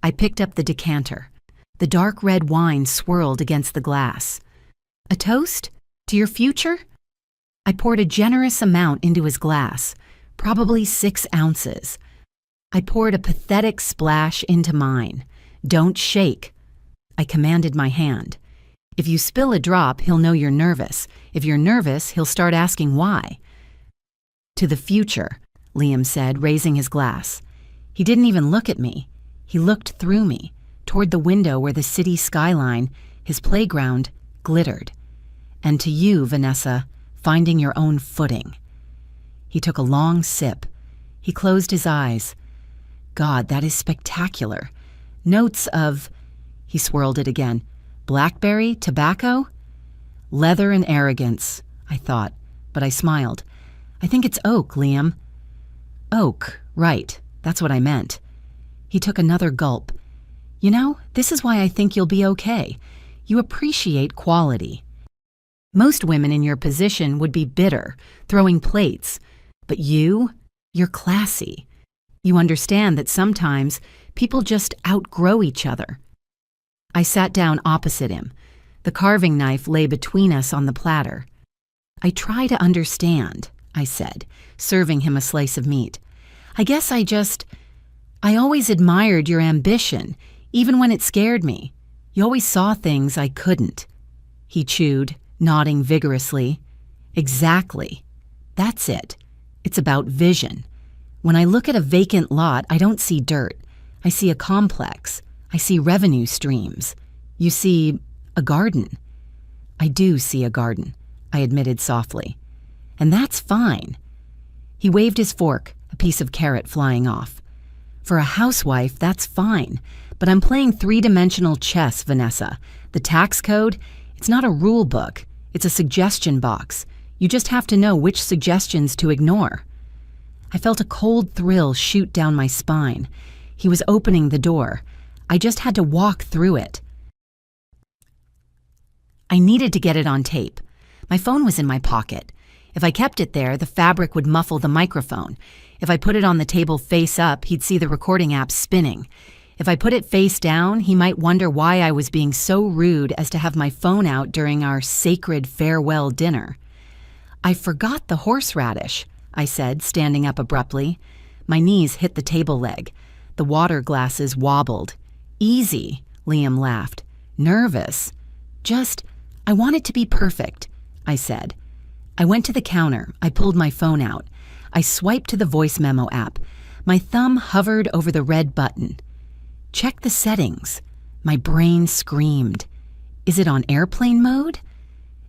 I picked up the decanter. The dark red wine swirled against the glass. "A toast? To your future?" I poured a generous amount into his glass, probably 6 ounces. I poured a pathetic splash into mine. "Don't shake." I commanded my hand. If you spill a drop, he'll know you're nervous. If you're nervous, he'll start asking why. "To the future," Liam said, raising his glass. He didn't even look at me. He looked through me, toward the window where the city skyline, his playground, glittered. "And to you, Vanessa, finding your own footing." He took a long sip. He closed his eyes. "God, that is spectacular. Notes of," he swirled it again, "blackberry, tobacco?" "Leather and arrogance," I thought, but I smiled. "I think it's oak, Liam." "Oak, right. That's what I meant." He took another gulp. "You know, this is why I think you'll be okay. You appreciate quality. Most women in your position would be bitter, throwing plates. But you're classy. You understand that sometimes people just outgrow each other." I sat down opposite him. The carving knife lay between us on the platter. "I try to understand," I said, serving him a slice of meat. "I guess I always admired your ambition, even when it scared me. You always saw things I couldn't." He chewed, nodding vigorously. "Exactly. That's it. It's about vision. When I look at a vacant lot, I don't see dirt. I see a complex. I see revenue streams. You see a garden." "I do see a garden," I admitted softly. "And that's fine." He waved his fork, a piece of carrot flying off. "For a housewife, that's fine. But I'm playing 3-dimensional chess, Vanessa. The tax code, it's not a rule book. It's a suggestion box. You just have to know which suggestions to ignore." I felt a cold thrill shoot down my spine. He was opening the door. I just had to walk through it. I needed to get it on tape. My phone was in my pocket. If I kept it there, the fabric would muffle the microphone. If I put it on the table face up, he'd see the recording app spinning. If I put it face down, he might wonder why I was being so rude as to have my phone out during our sacred farewell dinner. "I forgot the horseradish," I said, standing up abruptly. My knees hit the table leg. The water glasses wobbled. "Easy," Liam laughed. "Nervous. I want it to be perfect," I said. I went to the counter. I pulled my phone out. I swiped to the voice memo app. My thumb hovered over the red button. "Check the settings." My brain screamed. Is it on airplane mode?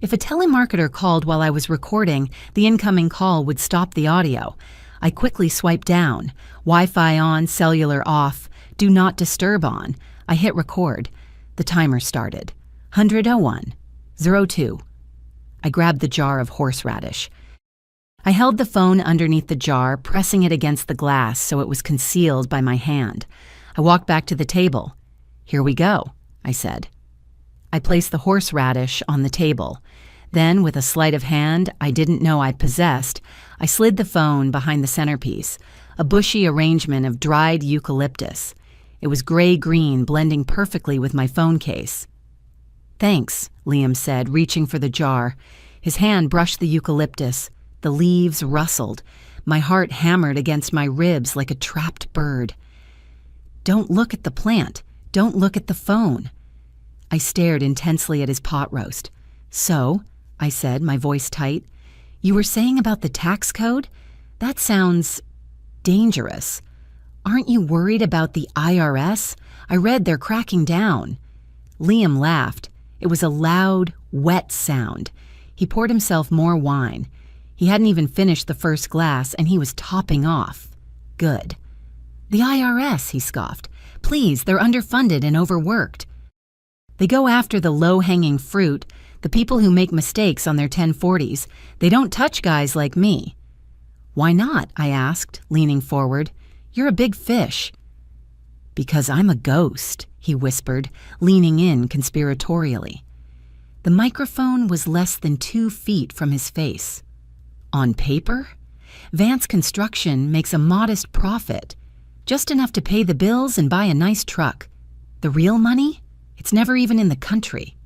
If a telemarketer called while I was recording, the incoming call would stop the audio. I quickly swiped down. Wi-Fi on, cellular off, do not disturb on. I hit record. The timer started. 101, 02. I grabbed the jar of horseradish. I held the phone underneath the jar, pressing it against the glass so it was concealed by my hand. I walked back to the table. "Here we go," I said. I placed the horseradish on the table. Then, with a sleight of hand I didn't know I possessed, I slid the phone behind the centerpiece, a bushy arrangement of dried eucalyptus. It was gray-green, blending perfectly with my phone case. "Thanks," Liam said, reaching for the jar. His hand brushed the eucalyptus. The leaves rustled. My heart hammered against my ribs like a trapped bird. "Don't look at the plant. Don't look at the phone." I stared intensely at his pot roast. "So," I said, my voice tight, "you were saying about the tax code? That sounds dangerous. Aren't you worried about the IRS? I read they're cracking down." Liam laughed. It was a loud, wet sound. He poured himself more wine. He hadn't even finished the first glass, and he was topping off. Good. The IRS, he scoffed. Please, they're underfunded and overworked. They go after the low-hanging fruit, the people who make mistakes on their 1040s. They don't touch guys like me. Why not? I asked, leaning forward. You're a big fish. Because I'm a ghost, he whispered, leaning in conspiratorially. The microphone was less than 2 feet from his face. On paper, Vance Construction makes a modest profit, just enough to pay the bills and buy a nice truck. The real money? It's never even in the country.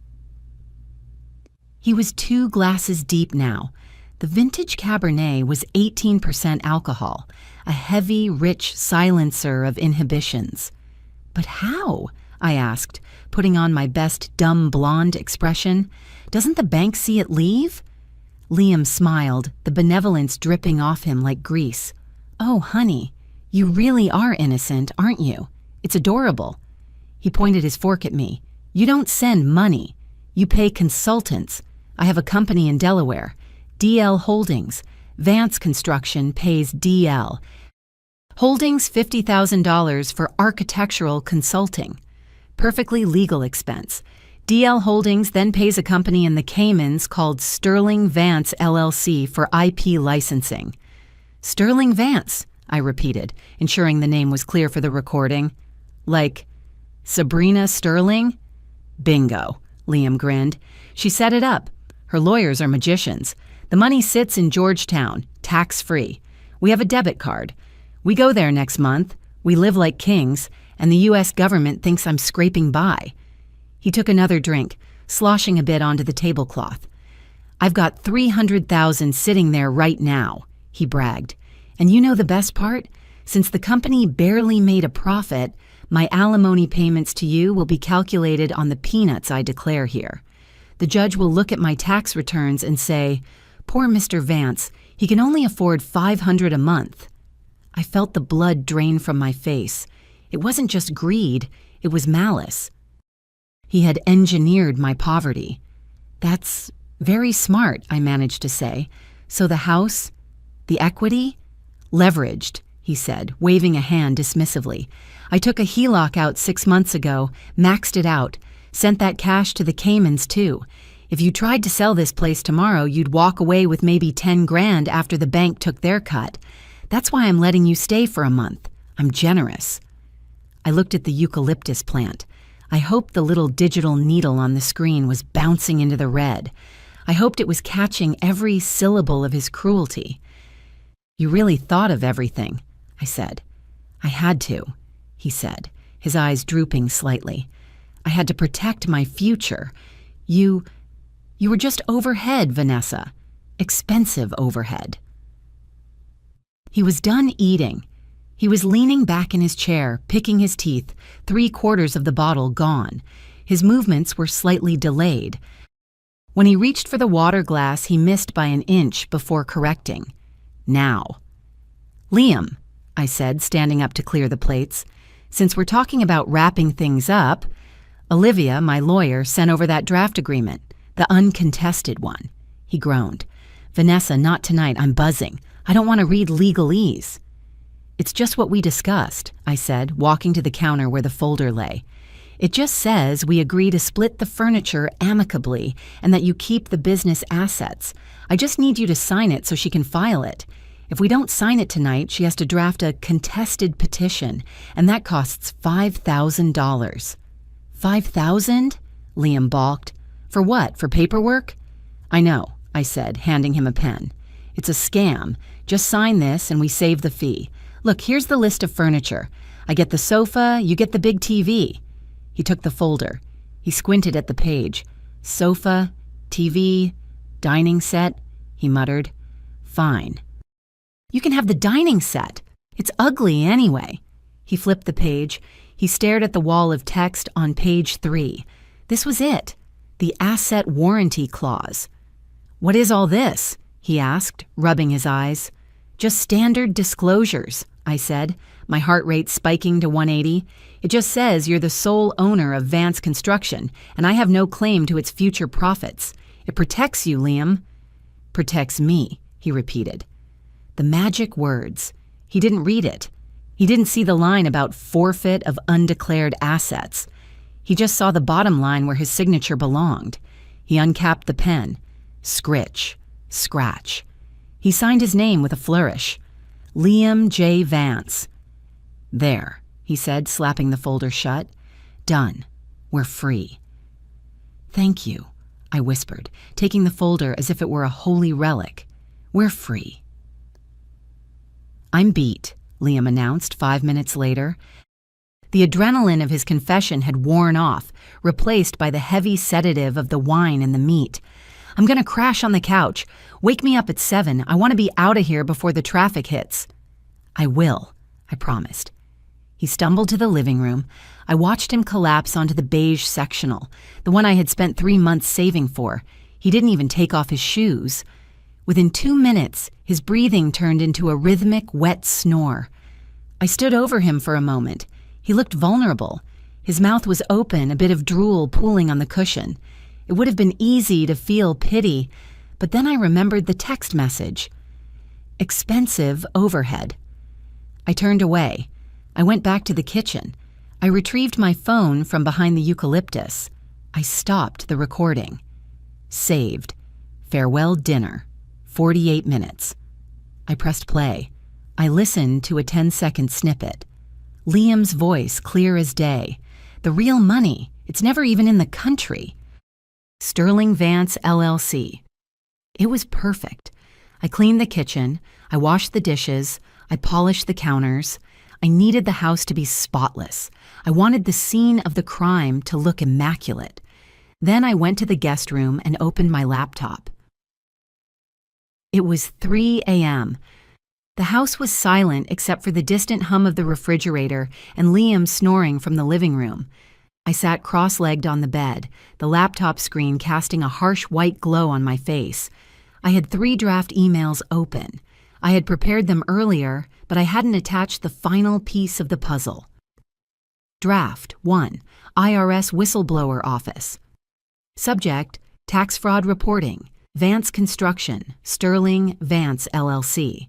He was 2 glasses deep now. The vintage Cabernet was 18% alcohol, a heavy, rich silencer of inhibitions. But how? I asked, putting on my best dumb blonde expression. Doesn't the bank see it leave? Liam smiled, the benevolence dripping off him like grease. Oh, honey, you really are innocent, aren't you? It's adorable. He pointed his fork at me. You don't send money. You pay consultants. I have a company in Delaware, DL Holdings. Vance Construction pays DL. Holdings $50,000 for architectural consulting. Perfectly legal expense. DL Holdings then pays a company in the Caymans called Sterling Vance LLC for IP licensing. Sterling Vance, I repeated, ensuring the name was clear for the recording. Like Sabrina Sterling? Bingo, Liam grinned. She set it up. Her lawyers are magicians. The money sits in Georgetown, tax-free. We have a debit card. We go there next month. We live like kings, and the U.S. government thinks I'm scraping by. He took another drink, sloshing a bit onto the tablecloth. I've got $300,000 sitting there right now, he bragged. And you know the best part? Since the company barely made a profit, my alimony payments to you will be calculated on the peanuts I declare here. The judge will look at my tax returns and say, poor Mr. Vance, he can only afford $500 a month. I felt the blood drain from my face. It wasn't just greed, it was malice. He had engineered my poverty. That's very smart, I managed to say. So the house, the equity? Leveraged, he said, waving a hand dismissively. I took a HELOC out 6 months ago, maxed it out, sent that cash to the Caymans too. If you tried to sell this place tomorrow, you'd walk away with maybe 10 grand after the bank took their cut. That's why I'm letting you stay for a month. I'm generous. I looked at the eucalyptus plant. I hoped the little digital needle on the screen was bouncing into the red. I hoped it was catching every syllable of his cruelty. You really thought of everything, I said. I had to, he said, his eyes drooping slightly. I had to protect my future. You were just overhead, Vanessa. Expensive overhead. He was done eating. He was leaning back in his chair, picking his teeth, 3/4 of the bottle gone. His movements were slightly delayed. When he reached for the water glass, he missed by an inch before correcting. Now. Liam, I said, standing up to clear the plates, since we're talking about wrapping things up, Olivia, my lawyer, sent over that draft agreement, the uncontested one. He groaned. Vanessa, not tonight. I'm buzzing. I don't want to read legalese. It's just what we discussed, I said, walking to the counter where the folder lay. It just says we agree to split the furniture amicably and that you keep the business assets. I just need you to sign it so she can file it. If we don't sign it tonight, she has to draft a contested petition, and that costs $5,000. $5,000? Liam balked. For what? For paperwork? I know, I said, handing him a pen. It's a scam. Just sign this and we save the fee. Look, here's the list of furniture. I get the sofa, you get the big TV. He took the folder. He squinted at the page. Sofa, TV, dining set, he muttered. Fine. You can have the dining set. It's ugly anyway. He flipped the page. He stared at the wall of text on page 3. This was it. The asset warranty clause. What is all this? He asked, rubbing his eyes. Just standard disclosures, I said, my heart rate spiking to 180. It just says you're the sole owner of Vance Construction, and I have no claim to its future profits. It protects you, Liam. Protects me, he repeated. The magic words. He didn't read it. He didn't see the line about forfeit of undeclared assets. He just saw the bottom line where his signature belonged. He uncapped the pen. Scritch. Scratch. He signed his name with a flourish. Liam J. Vance. There, he said, slapping the folder shut. Done. We're free. Thank you, I whispered, taking the folder as if it were a holy relic. We're free. I'm beat, Liam announced 5 minutes later. The adrenaline of his confession had worn off, replaced by the heavy sedative of the wine and the meat. I'm going to crash on the couch. Wake me up at 7. I want to be out of here before the traffic hits. I will, I promised. He stumbled to the living room. I watched him collapse onto the beige sectional, the one I had spent 3 months saving for. He didn't even take off his shoes. Within 2 minutes, his breathing turned into a rhythmic, wet snore. I stood over him for a moment. He looked vulnerable. His mouth was open, a bit of drool pooling on the cushion. It would have been easy to feel pity, but then I remembered the text message. Expensive overhead. I turned away. I went back to the kitchen. I retrieved my phone from behind the eucalyptus. I stopped the recording. Saved. Farewell dinner. 48 minutes. I pressed play. I listened to a 10-second snippet. Liam's voice clear as day. The real money. It's never even in the country. Sterling Vance, LLC. It was perfect. I cleaned the kitchen. I washed the dishes. I polished the counters. I needed the house to be spotless. I wanted the scene of the crime to look immaculate. Then I went to the guest room and opened my laptop. It was 3 a.m. The house was silent except for the distant hum of the refrigerator and Liam snoring from the living room. I sat cross-legged on the bed, the laptop screen casting a harsh white glow on my face. I had 3 draft emails open. I had prepared them earlier, but I hadn't attached the final piece of the puzzle. Draft 1, IRS Whistleblower Office. Subject, Tax Fraud Reporting, Vance Construction, Sterling Vance, LLC.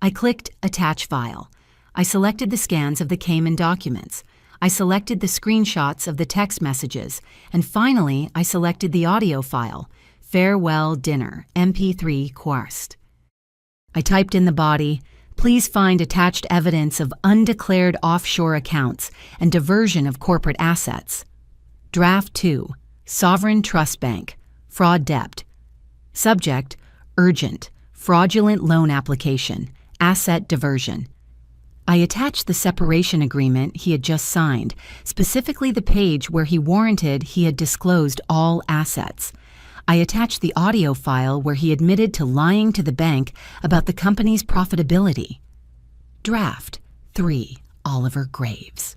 I clicked Attach File. I selected the scans of the Cayman documents. I selected the screenshots of the text messages. And finally, I selected the audio file, Farewell Dinner, MP3 Quast. I typed in the body, please find attached evidence of undeclared offshore accounts and diversion of corporate assets. Draft 2, Sovereign Trust Bank, Fraud Debt. Subject, Urgent, Fraudulent Loan Application, Asset Diversion. I attached the separation agreement he had just signed, specifically the page where he warranted he had disclosed all assets. I attached the audio file where he admitted to lying to the bank about the company's profitability. Draft 3, Oliver Graves.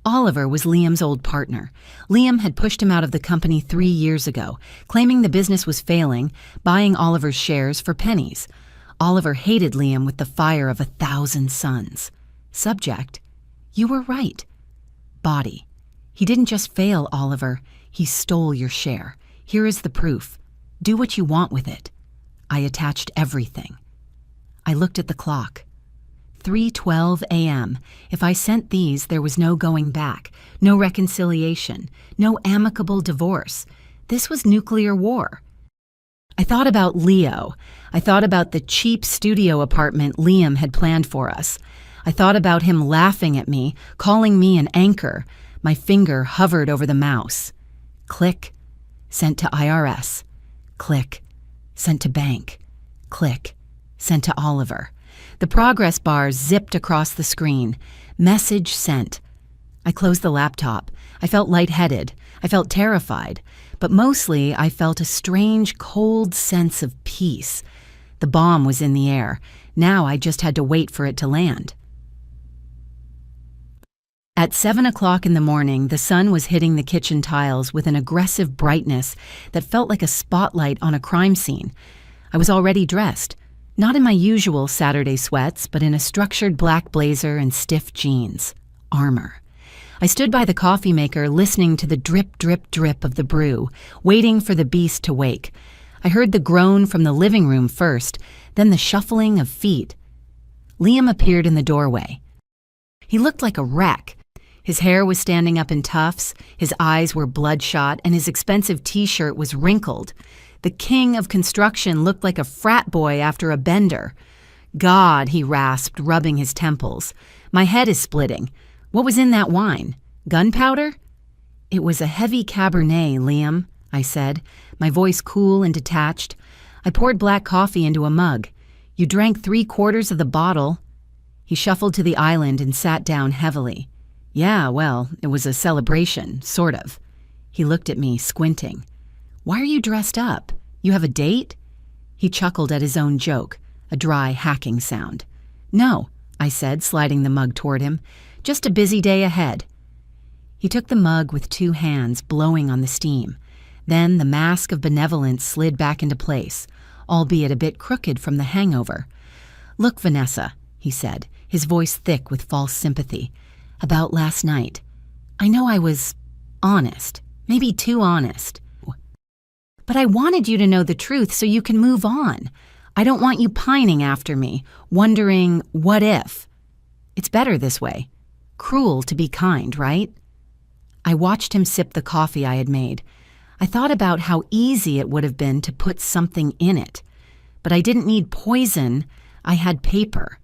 Oliver was Liam's old partner. Liam had pushed him out of the company 3 years ago, claiming the business was failing, buying Oliver's shares for pennies. Oliver hated Liam with the fire of 1,000 suns. Subject, you were right. Body, he didn't just fail, Oliver. He stole your share. Here is the proof. Do what you want with it. I attached everything. I looked at the clock. 3:12 a.m. If I sent these, there was no going back, no reconciliation, no amicable divorce. This was nuclear war. I thought about Leo. I thought about the cheap studio apartment Liam had planned for us. I thought about him laughing at me, calling me an anchor. My finger hovered over the mouse. Click. Sent to IRS. Click. Sent to bank. Click. Sent to Oliver. The progress bar zipped across the screen. Message sent. I closed the laptop. I felt lightheaded. I felt terrified. But mostly, I felt a strange, cold sense of peace. The bomb was in the air. Now I just had to wait for it to land. At 7 o'clock in the morning, the sun was hitting the kitchen tiles with an aggressive brightness that felt like a spotlight on a crime scene. I was already dressed. Not in my usual Saturday sweats, but in a structured black blazer and stiff jeans. Armor. I stood by the coffee maker listening to the drip, drip, drip of the brew, waiting for the beast to wake. I heard the groan from the living room first, then the shuffling of feet. Liam appeared in the doorway. He looked like a wreck. His hair was standing up in tufts, his eyes were bloodshot, and his expensive t-shirt was wrinkled. The king of construction looked like a frat boy after a bender. "God," he rasped, rubbing his temples. "My head is splitting. What was in that wine? Gunpowder?" "It was a heavy Cabernet, Liam," I said, my voice cool and detached. "I poured black coffee into a mug. You drank 3/4 of the bottle." He shuffled to the island and sat down heavily. "Yeah, well, it was a celebration, sort of." He looked at me, squinting. "Why are you dressed up? You have a date?" He chuckled at his own joke, a dry, hacking sound. "No," I said, sliding the mug toward him. "Just a busy day ahead." He took the mug with 2 hands, blowing on the steam. Then the mask of benevolence slid back into place, albeit a bit crooked from the hangover. "Look, Vanessa," he said, his voice thick with false sympathy, "about last night. I know I was honest, maybe too honest. But I wanted you to know the truth so you can move on. I don't want you pining after me, wondering, what if? It's better this way. Cruel to be kind, right?" I watched him sip the coffee I had made. I thought about how easy it would have been to put something in it. But I didn't need poison, I had paper.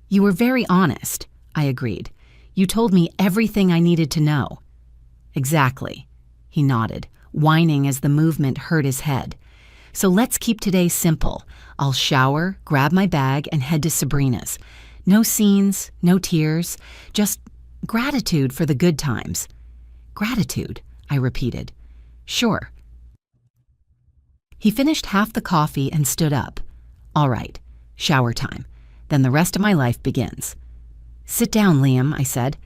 "You were very honest," I agreed. "You told me everything I needed to know." "Exactly," he nodded, whining as the movement hurt his head. "So let's keep today simple. I'll shower, grab my bag, and head to Sabrina's. No scenes, no tears, just gratitude for the good times." "Gratitude," I repeated. "Sure." He finished half the coffee and stood up. "All right, shower time. Then the rest of my life begins." "Sit down, Liam," I said.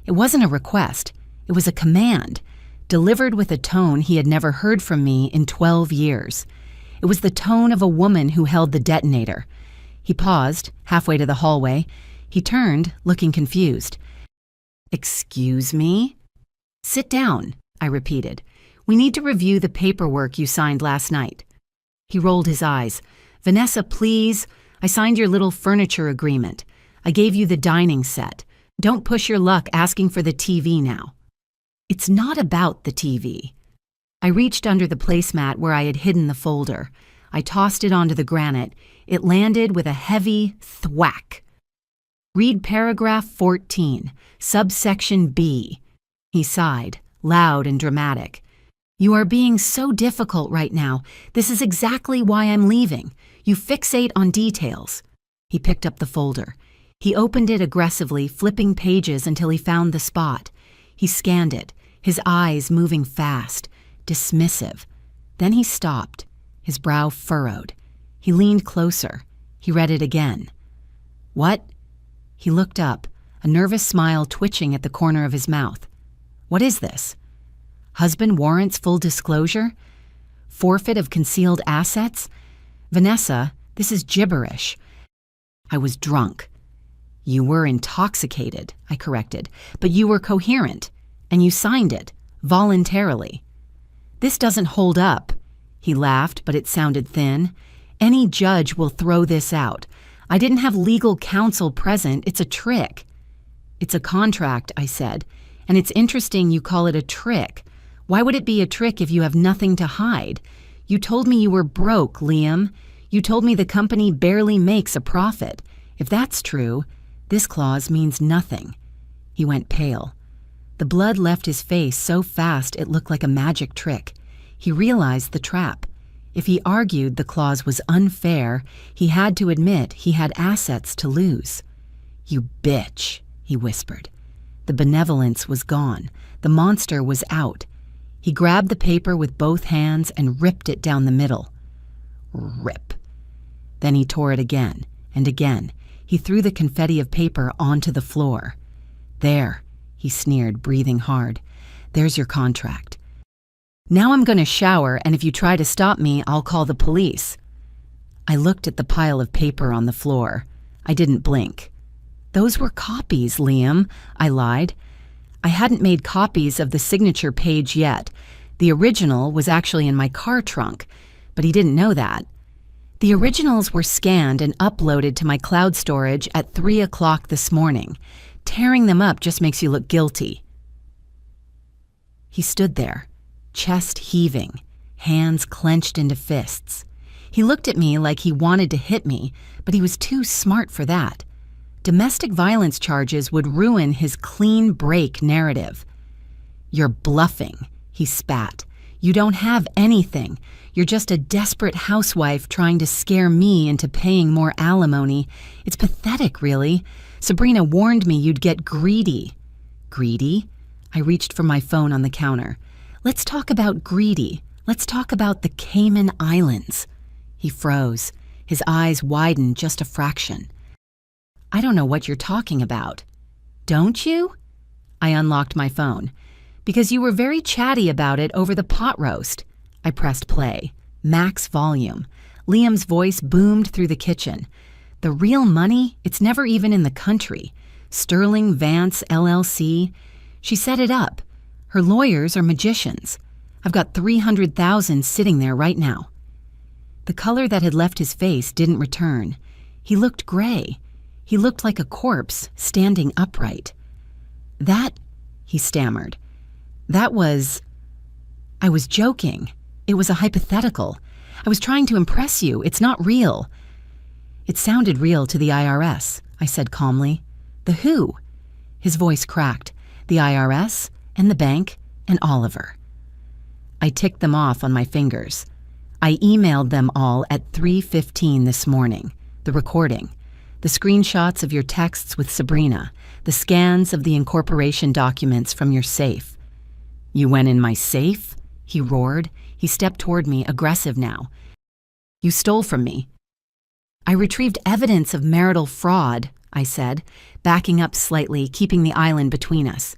It wasn't a request. It was a command, delivered with a tone he had never heard from me in 12 years. It was the tone of a woman who held the detonator. He paused, halfway to the hallway. He turned, looking confused. "Excuse me?" "Sit down," I repeated. "We need to review the paperwork you signed last night." He rolled his eyes. "Vanessa, please. I signed your little furniture agreement. I gave you the dining set. Don't push your luck asking for the TV now." "It's not about the TV." I reached under the placemat where I had hidden the folder. I tossed it onto the granite. It landed with a heavy thwack. "Read paragraph 14, subsection B." He sighed, loud and dramatic. "You are being so difficult right now. This is exactly why I'm leaving. You fixate on details." He picked up the folder. He opened it aggressively, flipping pages until he found the spot. He scanned it, his eyes moving fast, dismissive. Then he stopped, his brow furrowed. He leaned closer. He read it again. "What?" He looked up, a nervous smile twitching at the corner of his mouth. "What is this? Husband warrants full disclosure? Forfeit of concealed assets? Vanessa, this is gibberish." I was drunk. "You were intoxicated," I corrected, "but you were coherent, and you signed it, voluntarily." "This doesn't hold up." He laughed, but it sounded thin. "Any judge will throw this out. I didn't have legal counsel present. It's a trick." "It's a contract," I said, "and it's interesting you call it a trick. Why would it be a trick if you have nothing to hide? You told me you were broke, Liam. You told me the company barely makes a profit. If that's true, this clause means nothing." He went pale. The blood left his face so fast it looked like a magic trick. He realized the trap. If he argued the clause was unfair, he had to admit he had assets to lose. "You bitch," he whispered. The benevolence was gone. The monster was out. He grabbed the paper with both hands and ripped it down the middle. Rip. Then he tore it again and again. He threw the confetti of paper onto the floor. "There," he sneered, breathing hard. "There's your contract. Now I'm going to shower, and if you try to stop me, I'll call the police." I looked at the pile of paper on the floor. I didn't blink. "Those were copies, Liam," I lied. I hadn't made copies of the signature page yet. The original was actually in my car trunk. But he didn't know that. The originals were scanned and uploaded to my cloud storage at 3 o'clock this morning. Tearing them up just makes you look guilty. He stood there, chest heaving, hands clenched into fists. He looked at me like he wanted to hit me, but he was too smart for that. Domestic violence charges would ruin his clean break narrative. "You're bluffing," he spat. "You don't have anything. You're just a desperate housewife trying to scare me into paying more alimony. It's pathetic, really. Sabrina warned me you'd get greedy." "Greedy?" I reached for my phone on the counter. "Let's talk about greedy. Let's talk about the Cayman Islands." He froze. His eyes widened just a fraction. "I don't know what you're talking about." "Don't you?" I unlocked my phone. "Because you were very chatty about it over the pot roast." I pressed play. Max volume. Liam's voice boomed through the kitchen. "The real money? It's never even in the country. Sterling Vance LLC. She set it up. Her lawyers are magicians. I've got $300,000 sitting there right now." The color that had left his face didn't return. He looked gray. He looked like a corpse standing upright. "That," he stammered. "That was... I was joking. It was a hypothetical. I was trying to impress you. It's not real." "It sounded real to the IRS," I said calmly. "The who?" His voice cracked. "The IRS, and the bank, and Oliver." I ticked them off on my fingers. I emailed them all at 3:15 this morning. The recording. The screenshots of your texts with Sabrina. The scans of the incorporation documents from your safe. "You went in my safe?" he roared. He stepped toward me, aggressive now. "You stole from me." "I retrieved evidence of marital fraud," I said, backing up slightly, keeping the island between us.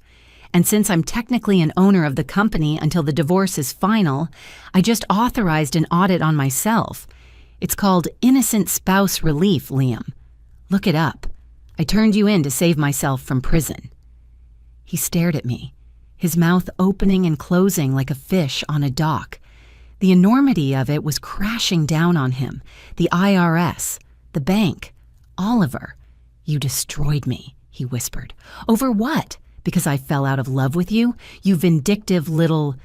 "And since I'm technically an owner of the company until the divorce is final, I just authorized an audit on myself. It's called innocent spouse relief, Liam. Look it up. I turned you in to save myself from prison." He stared at me, his mouth opening and closing like a fish on a dock. The enormity of it was crashing down on him. The IRS, the bank, Oliver. "You destroyed me," he whispered. "Over what? Because I fell out of love with you? You vindictive little..."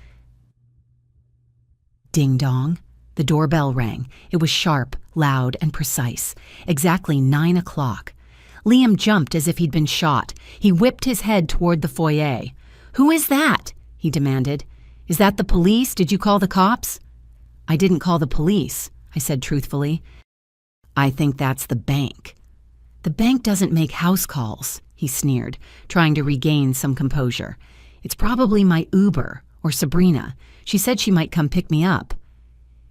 Ding dong. The doorbell rang. It was sharp, loud, and precise. Exactly 9 o'clock. Liam jumped as if he'd been shot. He whipped his head toward the foyer. "Who is that?" he demanded. "Is that the police? Did you call the cops?" "I didn't call the police," I said truthfully. "I think that's the bank." "The bank doesn't make house calls," he sneered, trying to regain some composure. "It's probably my Uber, or Sabrina. She said she might come pick me up."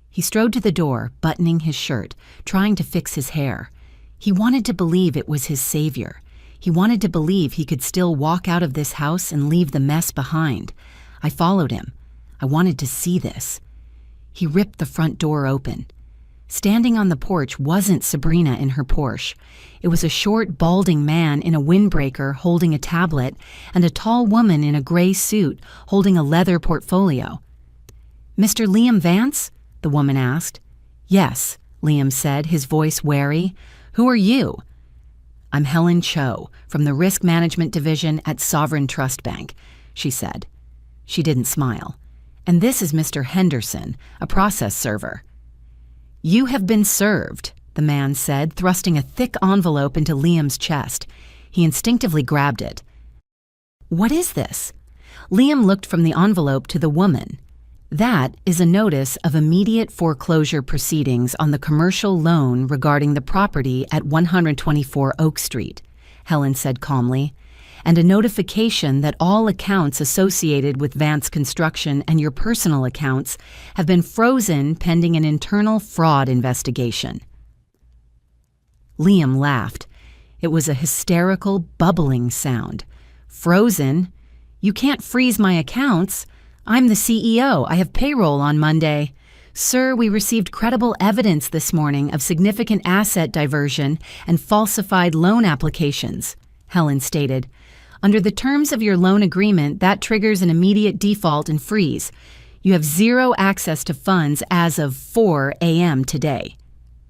He strode to the door, buttoning his shirt, trying to fix his hair. He wanted to believe it was his savior. He wanted to believe he could still walk out of this house and leave the mess behind. I followed him. I wanted to see this. He ripped the front door open. Standing on the porch wasn't Sabrina in her Porsche. It was a short, balding man in a windbreaker holding a tablet and a tall woman in a gray suit holding a leather portfolio. "Mr. Liam Vance?" the woman asked. "Yes," Liam said, his voice wary. "Who are you?" "I'm Helen Cho from the Risk Management Division at Sovereign Trust Bank," she said. She didn't smile. "And this is Mr. Henderson, a process server." "You have been served," the man said, thrusting a thick envelope into Liam's chest. He instinctively grabbed it. "What is this?" Liam looked from the envelope to the woman. "That is a notice of immediate foreclosure proceedings on the commercial loan regarding the property at 124 Oak Street," Helen said calmly, "and a notification that all accounts associated with Vance Construction and your personal accounts have been frozen pending an internal fraud investigation." Liam laughed. It was a hysterical, bubbling sound. "Frozen? You can't freeze my accounts. I'm the CEO. I have payroll on Monday. Sir, we received credible evidence this morning of significant asset diversion and falsified loan applications," Helen stated. "Under the terms of your loan agreement, that triggers an immediate default and freeze. You have zero access to funds as of 4 a.m. today."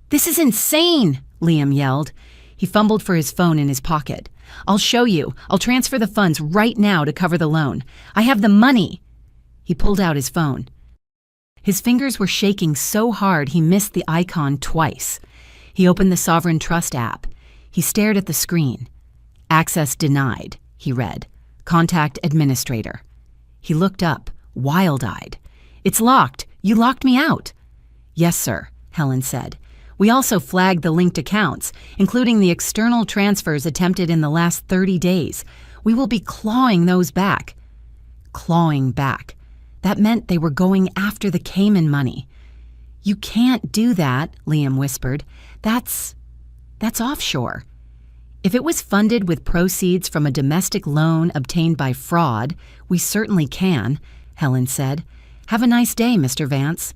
"This is insane," Liam yelled. He fumbled for his phone in his pocket. "I'll show you. I'll transfer the funds right now to cover the loan. I have the money." He pulled out his phone. His fingers were shaking so hard he missed the icon twice. He opened the Sovereign Trust app. He stared at the screen. "Access denied," he read. "Contact administrator." He looked up, wild-eyed. "It's locked. You locked me out." "Yes, sir," Helen said. "We also flagged the linked accounts, including the external transfers attempted in the last 30 days. We will be clawing those back." Clawing back. That meant they were going after the Cayman money. "You can't do that," Liam whispered. That's offshore." "If it was funded with proceeds from a domestic loan obtained by fraud, we certainly can," Helen said. "Have a nice day, Mr. Vance."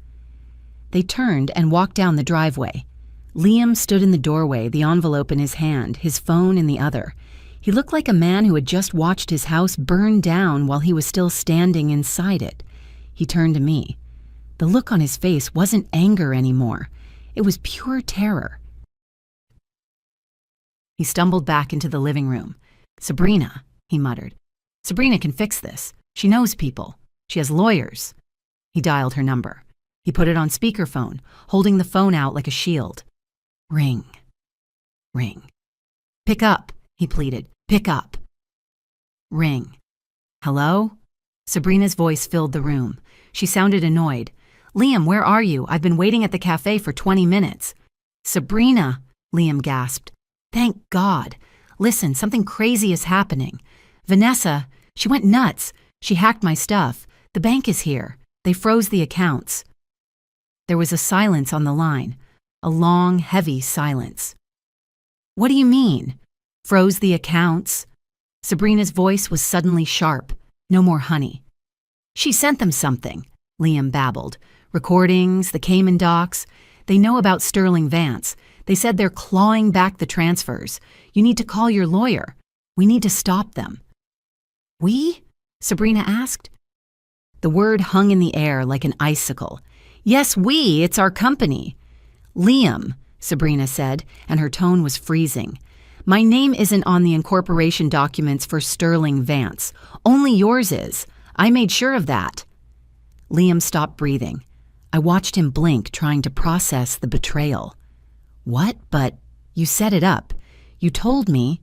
They turned and walked down the driveway. Liam stood in the doorway, the envelope in his hand, his phone in the other. He looked like a man who had just watched his house burn down while he was still standing inside it. He turned to me. The look on his face wasn't anger anymore. It was pure terror. He stumbled back into the living room. "Sabrina," he muttered. "Sabrina can fix this. She knows people. She has lawyers." He dialed her number. He put it on speakerphone, holding the phone out like a shield. Ring. Ring. "Pick up," he pleaded. "Pick up." Ring. "Hello?" Sabrina's voice filled the room. She sounded annoyed. "Liam, where are you? I've been waiting at the cafe for 20 minutes. "Sabrina," Liam gasped. "Thank God. Listen, something crazy is happening. Vanessa, she went nuts. She hacked my stuff. The bank is here. They froze the accounts." There was a silence on the line, a long, heavy silence. "What do you mean? Froze the accounts?" Sabrina's voice was suddenly sharp. No more honey. "She sent them something," Liam babbled. "Recordings, the Cayman docs. They know about Sterling Vance. They said they're clawing back the transfers. You need to call your lawyer. We need to stop them." "We?" Sabrina asked. The word hung in the air like an icicle. "Yes, we. It's our company." "Liam," Sabrina said, and her tone was freezing. "My name isn't on the incorporation documents for Sterling Vance. Only yours is. I made sure of that." Liam stopped breathing. I watched him blink, trying to process the betrayal. "What? But you set it up. You told me—"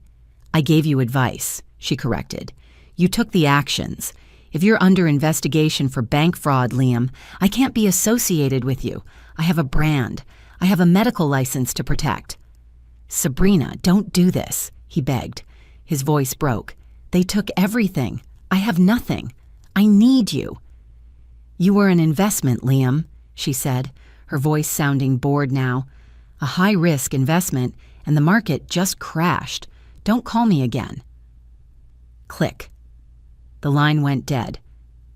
"I gave you advice," she corrected. "You took the actions. If you're under investigation for bank fraud, Liam, I can't be associated with you. I have a brand. I have a medical license to protect." "Sabrina, don't do this," he begged. His voice broke. "They took everything. I have nothing. I need you." "You were an investment, Liam," she said, her voice sounding bored now. "A high-risk investment, and the market just crashed. Don't call me again." Click. The line went dead.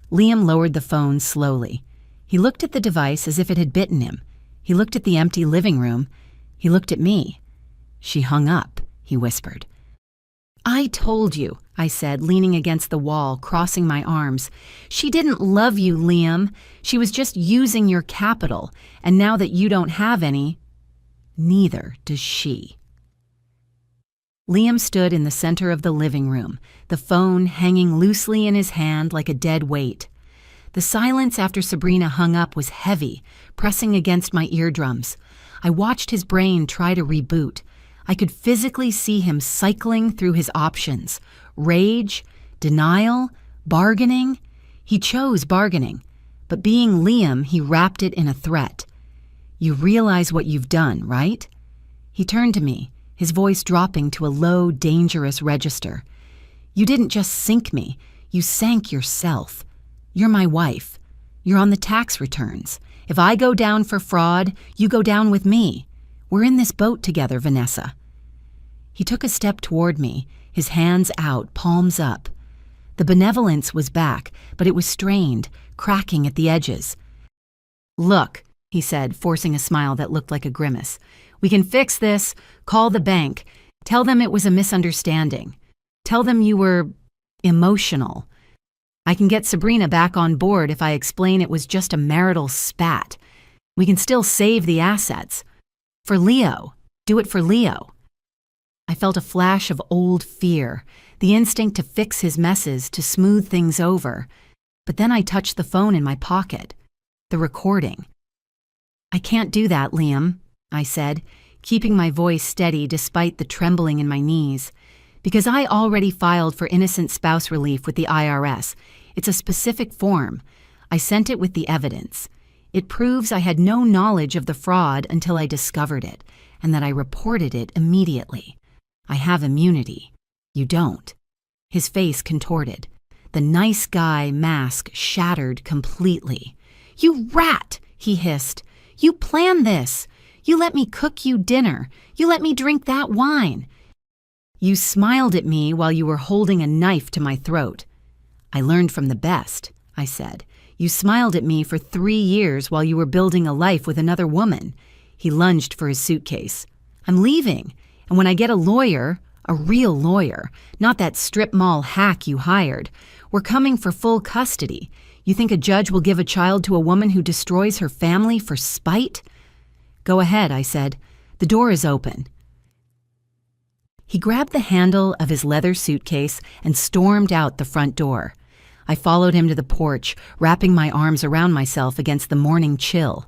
Liam lowered the phone slowly. He looked at the device as if it had bitten him. He looked at the empty living room. He looked at me. "She hung up," he whispered. "I told you," I said, leaning against the wall, crossing my arms. "She didn't love you, Liam. She was just using your capital, and now that you don't have any, neither does she." Liam stood in the center of the living room, the phone hanging loosely in his hand like a dead weight. The silence after Sabrina hung up was heavy, pressing against my eardrums. I watched his brain try to reboot. I could physically see him cycling through his options. Rage, denial, bargaining. He chose bargaining, but being Liam, he wrapped it in a threat. "You realize what you've done, right?" He turned to me, his voice dropping to a low, dangerous register. "You didn't just sink me, you sank yourself. You're my wife. You're on the tax returns. If I go down for fraud, you go down with me. We're in this boat together, Vanessa." He took a step toward me, his hands out, palms up. The benevolence was back, but it was strained, cracking at the edges. "Look," he said, forcing a smile that looked like a grimace. "We can fix this. Call the bank. Tell them it was a misunderstanding. Tell them you were emotional." I can get Sabrina back on board if I explain it was just a marital spat. We can still save the assets. For Leo. Do it for Leo. I felt a flash of old fear, the instinct to fix his messes, to smooth things over. But then I touched the phone in my pocket. The recording. I can't do that, Liam, I said, keeping my voice steady despite the trembling in my knees. Because I already filed for innocent spouse relief with the IRS. It's a specific form. I sent it with the evidence. It proves I had no knowledge of the fraud until I discovered it, and that I reported it immediately. I have immunity. You don't. His face contorted. The nice guy mask shattered completely. You rat, he hissed. You planned this. You let me cook you dinner. You let me drink that wine. You smiled at me while you were holding a knife to my throat. I learned from the best, I said. You smiled at me for 3 years while you were building a life with another woman. He lunged for his suitcase. I'm leaving, and when I get a lawyer, a real lawyer, not that strip mall hack you hired, we're coming for full custody. You think a judge will give a child to a woman who destroys her family for spite? Go ahead, I said. The door is open. He grabbed the handle of his leather suitcase and stormed out the front door. I followed him to the porch, wrapping my arms around myself against the morning chill.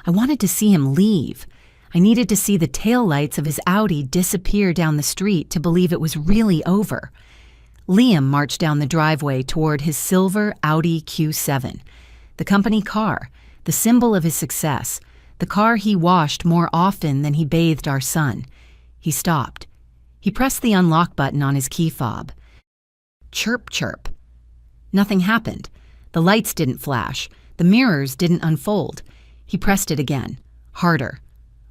I wanted to see him leave. I needed to see the taillights of his Audi disappear down the street to believe it was really over. Liam marched down the driveway toward his silver Audi Q7, the company car, the symbol of his success, the car he washed more often than he bathed our son. He stopped. He pressed the unlock button on his key fob. Chirp, chirp. Nothing happened. The lights didn't flash. The mirrors didn't unfold. He pressed it again. Harder.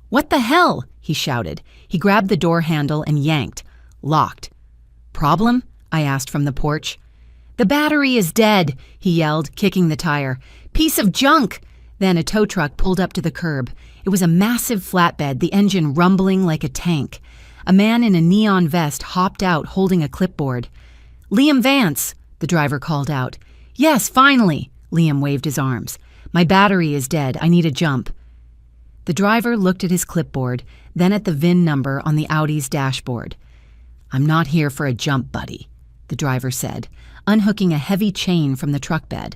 What the hell? He shouted. He grabbed the door handle and yanked. Locked. Problem? I asked from the porch. The battery is dead, he yelled, kicking the tire. Piece of junk! Then a tow truck pulled up to the curb. It was a massive flatbed, the engine rumbling like a tank. A man in a neon vest hopped out holding a clipboard. Liam Vance, the driver called out. Yes, finally, Liam waved his arms. My battery is dead. I need a jump. The driver looked at his clipboard, then at the VIN number on the Audi's dashboard. I'm not here for a jump, buddy, the driver said, unhooking a heavy chain from the truck bed.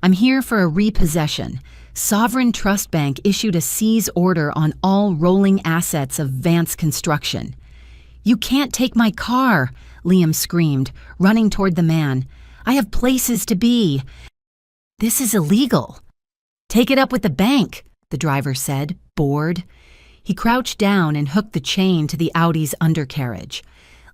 I'm here for a repossession. Sovereign Trust Bank issued a seize order on all rolling assets of Vance Construction. You can't take my car, Liam screamed, running toward the man. I have places to be. This is illegal. Take it up with the bank, the driver said, bored. He crouched down and hooked the chain to the Audi's undercarriage.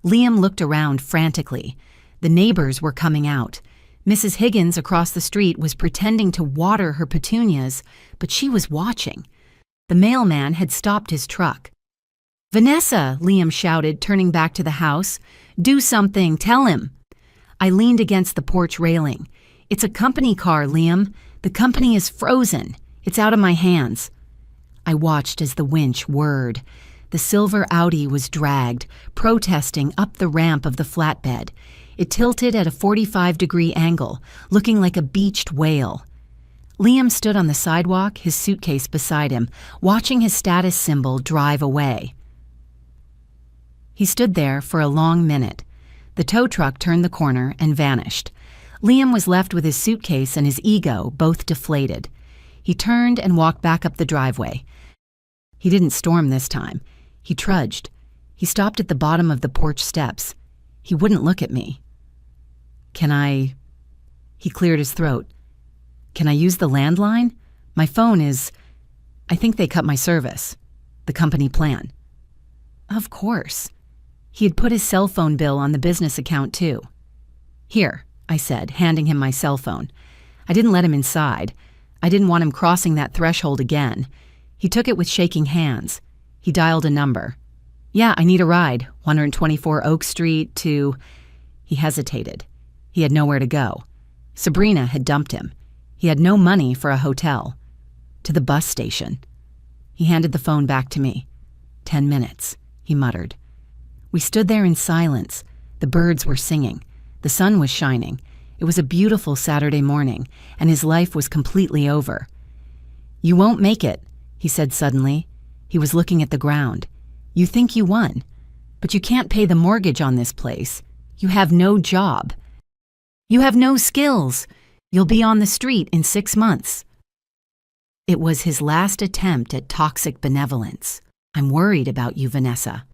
Liam looked around frantically. The neighbors were coming out. Mrs. Higgins across the street was pretending to water her petunias, but she was watching. The mailman had stopped his truck. Vanessa, Liam shouted, turning back to the house. Do something, tell him. I leaned against the porch railing. It's a company car, Liam. The company is frozen. It's out of my hands. I watched as the winch whirred. The silver Audi was dragged, protesting up the ramp of the flatbed. It tilted at a 45-degree angle, looking like a beached whale. Liam stood on the sidewalk, his suitcase beside him, watching his status symbol drive away. He stood there for a long minute. The tow truck turned the corner and vanished. Liam was left with his suitcase and his ego both deflated. He turned and walked back up the driveway. He didn't storm this time. He trudged. He stopped at the bottom of the porch steps. He wouldn't look at me. Can I... He cleared his throat. Can I use the landline? My phone is... I think they cut my service. The company plan. Of course. He had put his cell phone bill on the business account, too. Here, I said, handing him my cell phone. I didn't let him inside. I didn't want him crossing that threshold again. He took it with shaking hands. He dialed a number. Yeah, I need a ride. 124 Oak Street to... He hesitated. He had nowhere to go. Sabrina had dumped him. He had no money for a hotel. To the bus station. He handed the phone back to me. 10 minutes, he muttered. We stood there in silence. The birds were singing. The sun was shining. It was a beautiful Saturday morning, and his life was completely over. "You won't make it," he said suddenly. He was looking at the ground. "You think you won, but you can't pay the mortgage on this place. You have no job. You have no skills. You'll be on the street in 6 months." It was his last attempt at toxic benevolence. "I'm worried about you, Vanessa."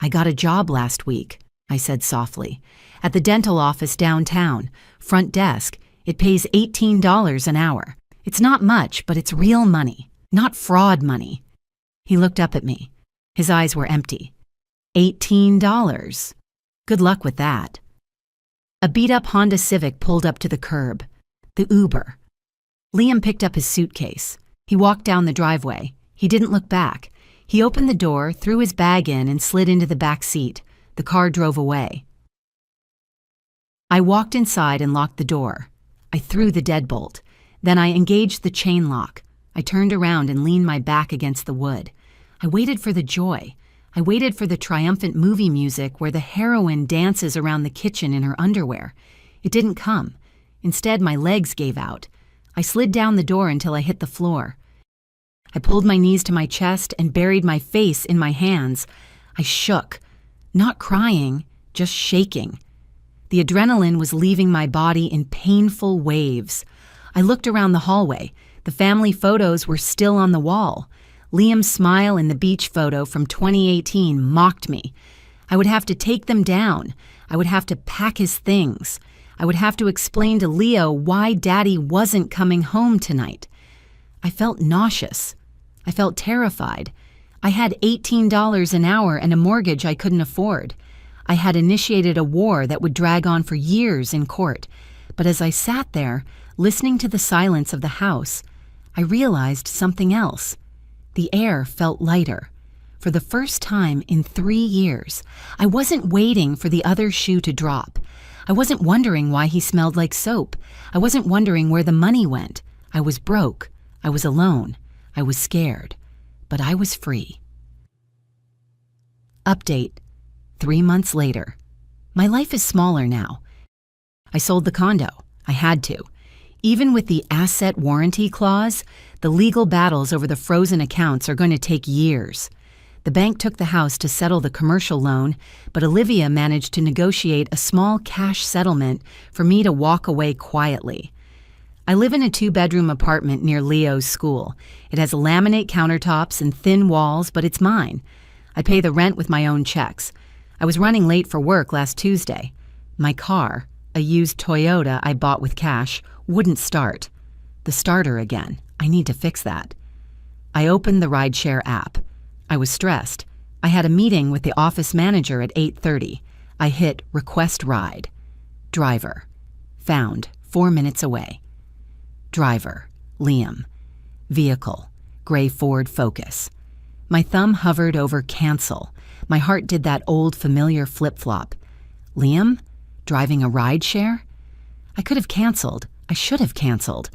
"I got a job last week," I said softly, "at the dental office downtown, front desk. It pays $18 an hour. It's not much, but it's real money, not fraud money." He looked up at me. His eyes were empty. $18. Good luck with that. A beat-up Honda Civic pulled up to the curb. The Uber. Liam picked up his suitcase. He walked down the driveway. He didn't look back. He opened the door, threw his bag in, and slid into the back seat. The car drove away. I walked inside and locked the door. I threw the deadbolt. Then I engaged the chain lock. I turned around and leaned my back against the wood. I waited for the joy. I waited for the triumphant movie music where the heroine dances around the kitchen in her underwear. It didn't come. Instead, my legs gave out. I slid down the door until I hit the floor. I pulled my knees to my chest and buried my face in my hands. I shook, not crying, just shaking. The adrenaline was leaving my body in painful waves. I looked around the hallway. The family photos were still on the wall. Liam's smile in the beach photo from 2018 mocked me. I would have to take them down. I would have to pack his things. I would have to explain to Leo why Daddy wasn't coming home tonight. I felt nauseous. I felt terrified. I had $18 an hour and a mortgage I couldn't afford. I had initiated a war that would drag on for years in court. But as I sat there, listening to the silence of the house, I realized something else. The air felt lighter. For the first time in 3 years, I wasn't waiting for the other shoe to drop. I wasn't wondering why he smelled like soap. I wasn't wondering where the money went. I was broke. I was alone. I was scared. But I was free. Update. 3 months later. My life is smaller now. I sold the condo. I had to. Even with the asset warranty clause, the legal battles over the frozen accounts are going to take years. The bank took the house to settle the commercial loan, but Olivia managed to negotiate a small cash settlement for me to walk away quietly. I live in a 2-bedroom apartment near Leo's school. It has laminate countertops and thin walls, but it's mine. I pay the rent with my own checks. I was running late for work last Tuesday. My car, a used Toyota I bought with cash, wouldn't start. The starter again. I need to fix that. I opened the rideshare app. I was stressed. I had a meeting with the office manager at 8:30. I hit request ride. Driver. Found 4 minutes away. Driver. Liam. Vehicle. Gray Ford Focus. My thumb hovered over cancel. My heart did that old familiar flip-flop. Liam? Driving a rideshare? I could have canceled. I should have canceled.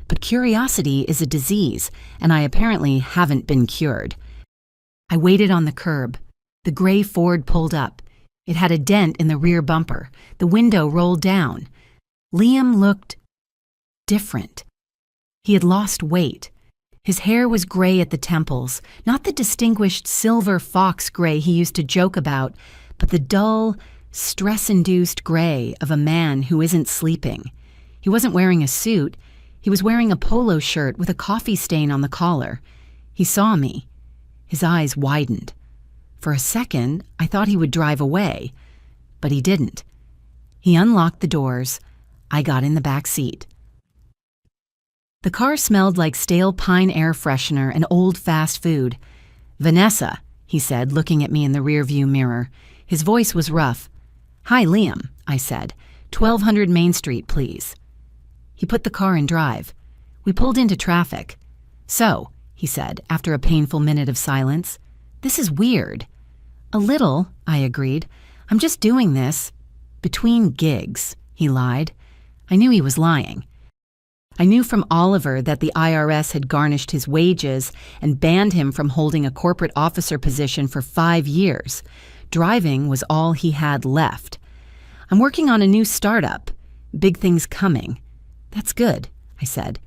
But curiosity is a disease, and I apparently haven't been cured. I waited on the curb. The gray Ford pulled up. It had a dent in the rear bumper. The window rolled down. Liam looked different. He had lost weight. His hair was gray at the temples, not the distinguished silver fox gray he used to joke about, but the dull, stress-induced gray of a man who isn't sleeping. He wasn't wearing a suit. He was wearing a polo shirt with a coffee stain on the collar. He saw me. His eyes widened. For a second, I thought he would drive away, but he didn't. He unlocked the doors. I got in the back seat. The car smelled like stale pine air freshener and old fast food. "Vanessa," he said, looking at me in the rearview mirror. His voice was rough. "Hi, Liam," I said. 1200 Main Street, please." He put the car in drive. We pulled into traffic. "So," he said, after a painful minute of silence, "this is weird." "A little," I agreed. "I'm just doing this between gigs," he lied. I knew he was lying. I knew from Oliver that the IRS had garnished his wages and banned him from holding a corporate officer position for 5 years. Driving was all he had left. "I'm working on a new startup. Big things coming. That's good, I said.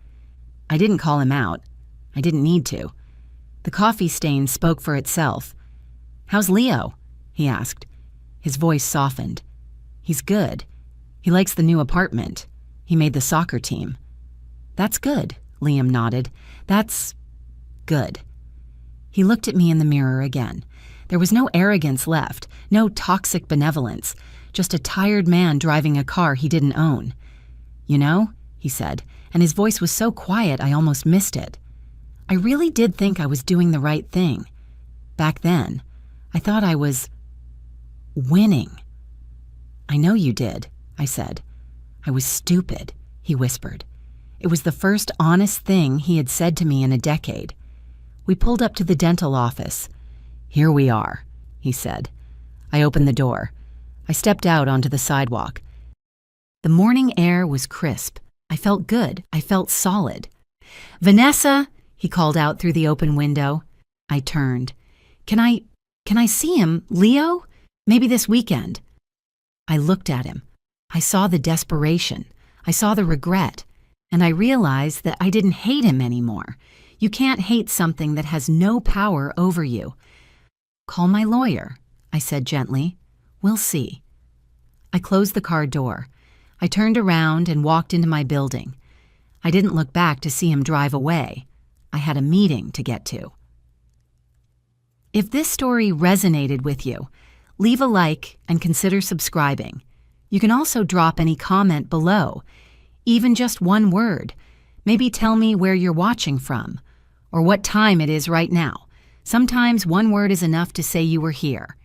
I didn't call him out. I didn't need to. The coffee stain spoke for itself. How's Leo? He asked. His voice softened. He's good. He likes the new apartment. He made the soccer team. That's good, Liam nodded. That's good. He looked at me in the mirror again. There was no arrogance left, no toxic benevolence, just a tired man driving a car he didn't own. You know, he said, and his voice was so quiet I almost missed it. I really did think I was doing the right thing. Back then, I thought I was winning. I know you did, I said. I was stupid, he whispered. It was the first honest thing he had said to me in a decade. We pulled up to the dental office. Here we are, he said. I opened the door. I stepped out onto the sidewalk. The morning air was crisp. I felt good. I felt solid. Vanessa, he called out through the open window. I turned. Can I see him, Leo? Maybe this weekend. I looked at him. I saw the desperation. I saw the regret. And I realized that I didn't hate him anymore. You can't hate something that has no power over you. Call my lawyer, I said gently. We'll see. I closed the car door. I turned around and walked into my building. I didn't look back to see him drive away. I had a meeting to get to. If this story resonated with you, leave a like and consider subscribing. You can also drop any comment below, even just one word. Maybe tell me where you're watching from, or what time it is right now. Sometimes one word is enough to say you were here.